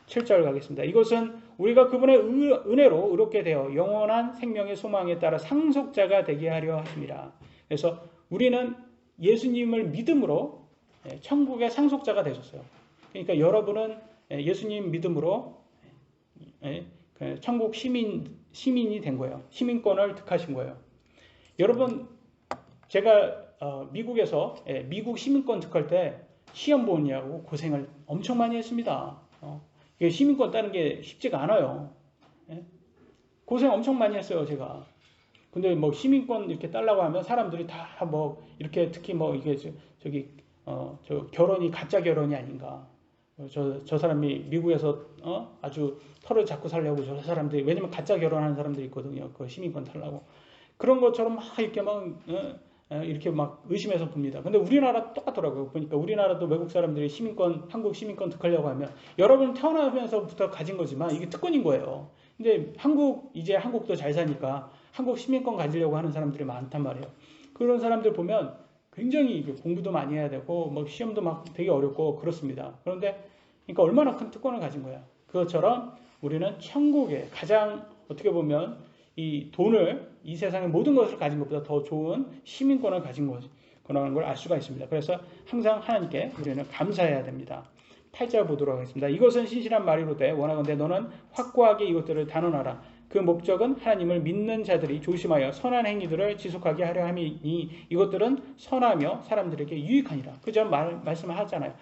7절 가겠습니다. 이것은 우리가 그분의 은혜로 의롭게 되어 영원한 생명의 소망에 따라 상속자가 되게 하려 하십니다. 그래서 우리는 예수님을 믿음으로 천국의 상속자가 되셨어요. 그러니까 여러분은 예수님 믿음으로 천국 시민이 된 거예요. 시민권을 득하신 거예요. 여러분, 제가 미국에서 미국 시민권 득할 때 시험 보느냐고 고생을 엄청 많이 했습니다. 시민권 따는 게 쉽지가 않아요. 고생 엄청 많이 했어요, 제가. 근데 뭐 시민권 이렇게 따려고 하면 사람들이 다 뭐 이렇게 특히 뭐 이게 저 결혼이 가짜 결혼이 아닌가. 저 사람이 미국에서 아주 털을 잡고 살려고 저 사람들이, 왜냐면 가짜 결혼하는 사람들이 있거든요. 그 시민권 타려고. 그런 것처럼 이렇게 막 의심해서 봅니다. 근데 우리나라 똑같더라고요. 보니까 우리나라도 외국 사람들이 한국 시민권 득하려고 하면 여러분 태어나면서부터 가진 거지만 이게 특권인 거예요. 근데 이제 한국도 잘 사니까 한국 시민권 가지려고 하는 사람들이 많단 말이에요. 그런 사람들 보면 굉장히 공부도 많이 해야 되고 뭐 시험도 막 되게 어렵고 그렇습니다. 그런데 그러니까 얼마나 큰 특권을 가진 거야. 그것처럼 우리는 천국에 가장 어떻게 보면 이 돈을, 이 세상의 모든 것을 가진 것보다 더 좋은 시민권을 가진 거라는 걸 알 수가 있습니다. 그래서 항상 하나님께 우리는 감사해야 됩니다. 8절 보도록 하겠습니다. 이것은 신실한 말이로되 원하건대 너는 확고하게 이것들을 단언하라. 그 목적은 하나님을 믿는 자들이 조심하여 선한 행위들을 지속하게 하려 함이니 이것들은 선하며 사람들에게 유익하니라. 그저 말씀을 하잖아요.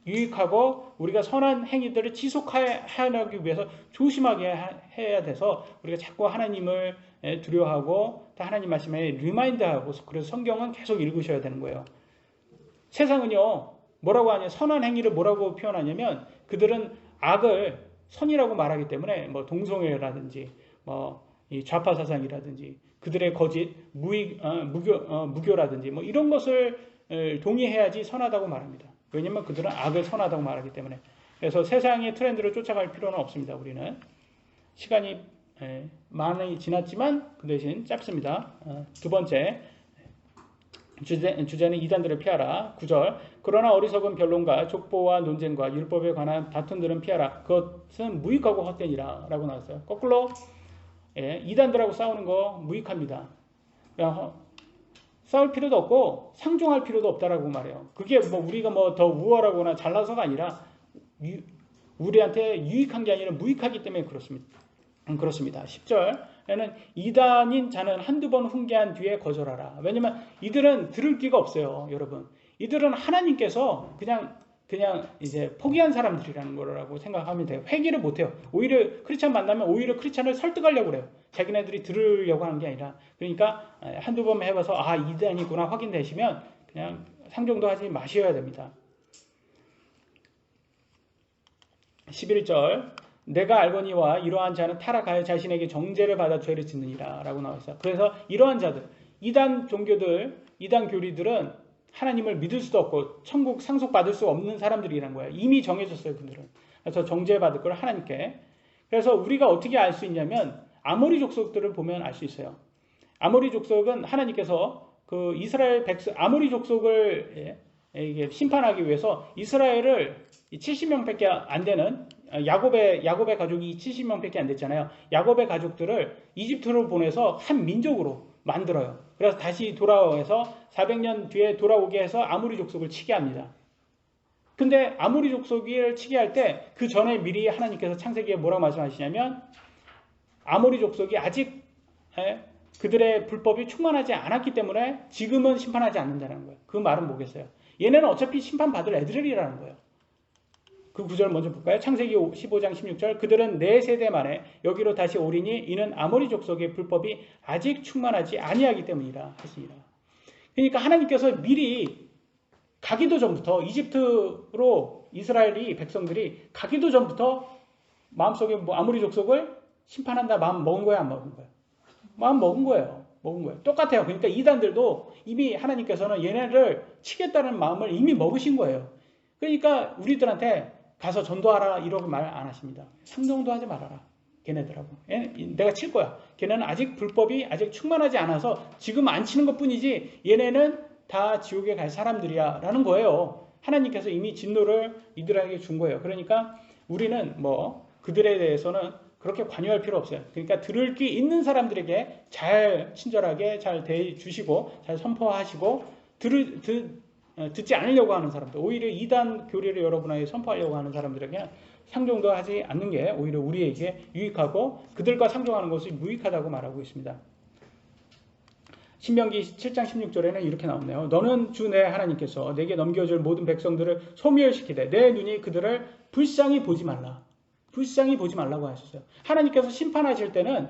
유익하고 우리가 선한 행위들을 지속하기 위해서 조심하게 해야 돼서 우리가 자꾸 하나님을 두려워하고 또 하나님 말씀에 리마인드하고, 그래서 성경은 계속 읽으셔야 되는 거예요. 세상은요 뭐라고 하냐, 선한 행위를 뭐라고 표현하냐면 그들은 악을 선이라고 말하기 때문에 뭐 동성애라든지 이 좌파 사상이라든지 그들의 거짓, 무교라든지 뭐 이런 것을 동의해야지 선하다고 말합니다. 왜냐하면 그들은 악을 선하다고 말하기 때문에. 그래서 세상의 트렌드를 쫓아갈 필요는 없습니다. 우리는 시간이 많이 지났지만 그 대신 짧습니다. 두 번째 주제는 이단들을 피하라. 9절 그러나 어리석은 변론과 족보와 논쟁과 율법에 관한 다툼들은 피하라. 그것은 무익하고 헛되니라 라고 나왔어요. 거꾸로 이단들하고 싸우는 거 무익합니다. 싸울 필요도 없고 상종할 필요도 없다라고 말해요. 그게 뭐 우리가 뭐 더 우월하거나 잘나서가 아니라 우리한테 유익한 게 아니라 무익하기 때문에 그렇습니다. 10절에는 이단인 자는 한두 번 훈계한 뒤에 거절하라. 왜냐면 이들은 들을 기가 없어요, 여러분. 이들은 하나님께서 그냥 이제 포기한 사람들이라는 거라고 생각하면 돼요. 회개를 못 해요. 오히려 크리스찬 만나면 오히려 크리스찬을 설득하려고 그래요. 자기네들이 들으려고 하는 게 아니라. 그러니까 한두 번 해봐서 이단이구나 확인되시면 그냥 상종도 하지 마셔야 됩니다. 11절 내가 알거니와 이러한 자는 타락하여 자신에게 정죄를 받아 죄를 짓느니라 라고 나와있어요. 그래서 이러한 자들, 이단 종교들, 이단 교리들은 하나님을 믿을 수도 없고 천국 상속받을 수 없는 사람들이란 거예요. 이미 정해졌어요, 그들은. 그래서 정죄받을 걸 하나님께. 그래서 우리가 어떻게 알 수 있냐면 아모리 족속들을 보면 알 수 있어요. 아모리 족속은 하나님께서 그 이스라엘 아모리 족속을 이게 심판하기 위해서 이스라엘을 70명밖에 안 되는 야곱의 가족이 70명밖에 안 됐잖아요. 야곱의 가족들을 이집트로 보내서 한 민족으로 만들어요. 그래서 다시 돌아와서 400년 뒤에 돌아오게 해서 아모리 족속을 치게 합니다. 근데 아모리 족속을 치게 할 때 그 전에 미리 하나님께서 창세기에 뭐라고 말씀하시냐면 아모리 족속이 아직 그들의 불법이 충만하지 않았기 때문에 지금은 심판하지 않는다는 거예요. 그 말은 뭐겠어요? 얘네는 어차피 심판받을 애들이라는 거예요. 그 구절 먼저 볼까요? 창세기 15장 16절 그들은 4세대 만에 여기로 다시 오리니 이는 아모리 족속의 불법이 아직 충만하지 아니하기 때문이라 하시니라. 그러니까 하나님께서 미리 가기도 전부터 이집트로 이스라엘이 백성들이 가기도 전부터 마음속에 뭐 아무리 족속을 심판한다 마음 먹은 거야 안 먹은 거야? 마음 먹은 거예요. 먹은 거예요. 똑같아요. 그러니까 이단들도 이미 하나님께서는 얘네를 치겠다는 마음을 이미 먹으신 거예요. 그러니까 우리들한테 가서 전도하라 이러고 말 안 하십니다. 상종도 하지 말아라. 걔네들하고. 내가 칠 거야. 걔네는 아직 불법이 아직 충만하지 않아서 지금 안 치는 것 뿐이지 얘네는 다 지옥에 갈 사람들이야 라는 거예요. 하나님께서 이미 진노를 이들에게 준 거예요. 그러니까 우리는 뭐 그들에 대해서는 그렇게 관여할 필요 없어요. 그러니까 들을 귀 있는 사람들에게 잘 친절하게 잘 대해주시고 잘 선포하시고 듣지 않으려고 하는 사람들, 오히려 이단 교리를 여러분에게 선포하려고 하는 사람들에게는 상종도 하지 않는 게 오히려 우리에게 유익하고 그들과 상종하는 것이 무익하다고 말하고 있습니다. 신명기 7장 16절에는 이렇게 나오네요. 너는 주 내 하나님께서 내게 넘겨줄 모든 백성들을 소멸시키되 내 눈이 그들을 불쌍히 보지 말라. 불쌍히 보지 말라고 하셨어요. 하나님께서 심판하실 때는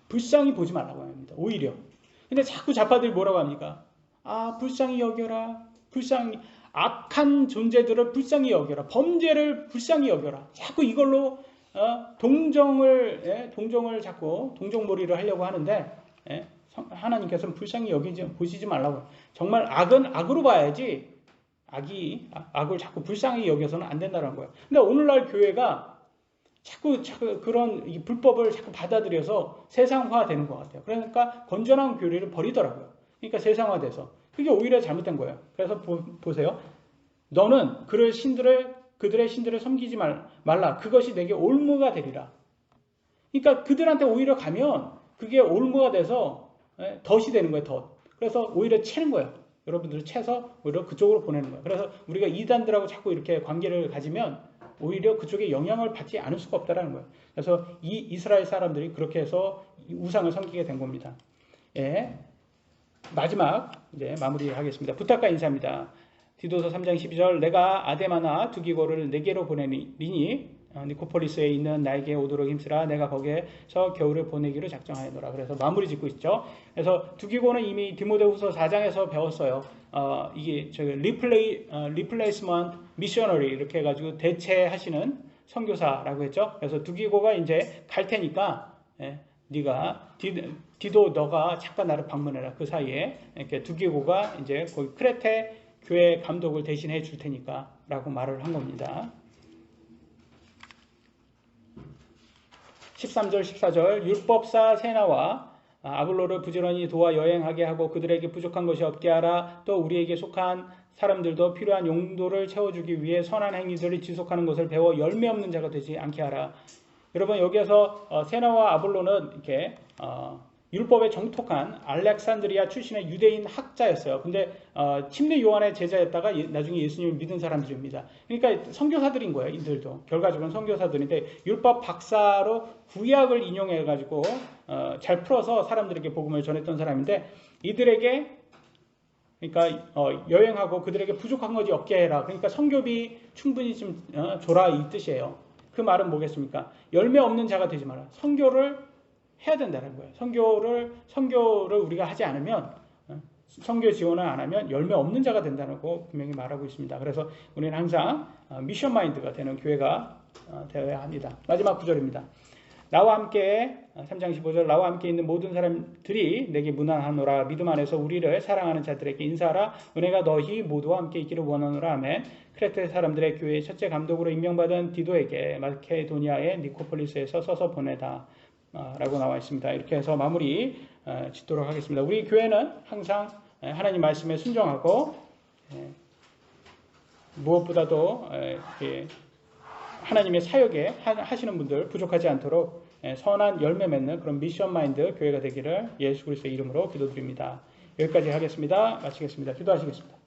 불쌍히 보지 말라고 합니다. 오히려. 근데 자꾸 좌파들이 뭐라고 합니까? 아, 불쌍히 여겨라. 불쌍히. 악한 존재들을 불쌍히 여겨라. 범죄를 불쌍히 여겨라. 자꾸 이걸로 동정을 자꾸 동정몰이를 하려고 하는데 하나님께서는 불쌍히 보시지 말라고. 정말 악은 악으로 봐야지 악을 자꾸 불쌍히 여겨서는 안 된다는 거예요. 근데 오늘날 교회가 자꾸 그런 이 불법을 자꾸 받아들여서 세상화되는 것 같아요. 그러니까 건전한 교리를 버리더라고요. 그러니까 세상화돼서 그게 오히려 잘못된 거예요. 그래서 보세요. 너는 그들의 신들을 섬기지 말라. 그것이 내게 올무가 되리라. 그러니까 그들한테 오히려 가면 그게 올무가 돼서 덫이 되는 거예요. 덫. 그래서 오히려 채는 거예요. 여러분들을 채서 오히려 그쪽으로 보내는 거예요. 그래서 우리가 이단들하고 자꾸 이렇게 관계를 가지면 오히려 그쪽에 영향을 받지 않을 수가 없다는 거예요. 그래서 이 이스라엘 사람들이 그렇게 해서 우상을 섬기게 된 겁니다. 예. 마지막 이제 마무리하겠습니다. 부탁과 인사입니다. 디도서 3장 12절 내가 아데마나 두기고를 네게로 보내리니 니코폴리스에 있는 나에게 오도록 힘쓰라. 내가 거기에서 겨울을 보내기로 작정하였노라. 그래서 마무리 짓고 있죠. 그래서 두기고는 이미 디모데후서 4장에서 배웠어요. 이게 리플레이스먼트 미셔너리 이렇게 해가지고 대체하시는 선교사라고 했죠. 그래서 두기고가 이제 갈 테니까 네가 디도 너가 잠깐 나를 방문해라. 그 사이에 이렇게 두기고가 이제 거기 크레테 교회 감독을 대신해 줄 테니까라고 말을 한 겁니다. 13절 14절 율법사 세나와 아블로를 부지런히 도와 여행하게 하고 그들에게 부족한 것이 없게 하라. 또 우리에게 속한 사람들도 필요한 용도를 채워주기 위해 선한 행위들을 지속하는 것을 배워 열매 없는 자가 되지 않게 하라. 여러분 여기에서 세나와 아볼로는 이렇게 율법에 정톡한 알렉산드리아 출신의 유대인 학자였어요. 근데 침례 요한의 제자였다가 나중에 예수님을 믿은 사람들입니다. 그러니까 선교사들인 거예요. 이들도 결과적으로는 선교사들인데 율법 박사로 구약을 인용해가지고 잘 풀어서 사람들에게 복음을 전했던 사람인데 이들에게 그러니까 여행하고 그들에게 부족한 것이 없게 해라. 그러니까 선교비 충분히 좀 줘라 이 뜻이에요. 그 말은 뭐겠습니까? 열매 없는 자가 되지 마라. 선교를 해야 된다는 거예요. 선교를 우리가 하지 않으면 선교 지원을 안 하면 열매 없는 자가 된다는 거 분명히 말하고 있습니다. 그래서 우리는 항상 미션 마인드가 되는 교회가 되어야 합니다. 마지막 구절입니다. 나와 함께 3장 15절 나와 함께 있는 모든 사람들이 내게 문안하노라. 믿음 안에서 우리를 사랑하는 자들에게 인사하라. 은혜가 너희 모두와 함께 있기를 원하노라. 아멘. 크레테 사람들의 교회의 첫째 감독으로 임명받은 디도에게 마케도니아의 니코폴리스에서 써서 보내다 라고 나와 있습니다. 이렇게 해서 마무리 짓도록 하겠습니다. 우리 교회는 항상 하나님 말씀에 순종하고 무엇보다도 하나님의 사역에 하시는 분들 부족하지 않도록 선한 열매 맺는 그런 미션 마인드 교회가 되기를 예수 그리스도의 이름으로 기도드립니다. 여기까지 하겠습니다. 마치겠습니다. 기도하시겠습니다.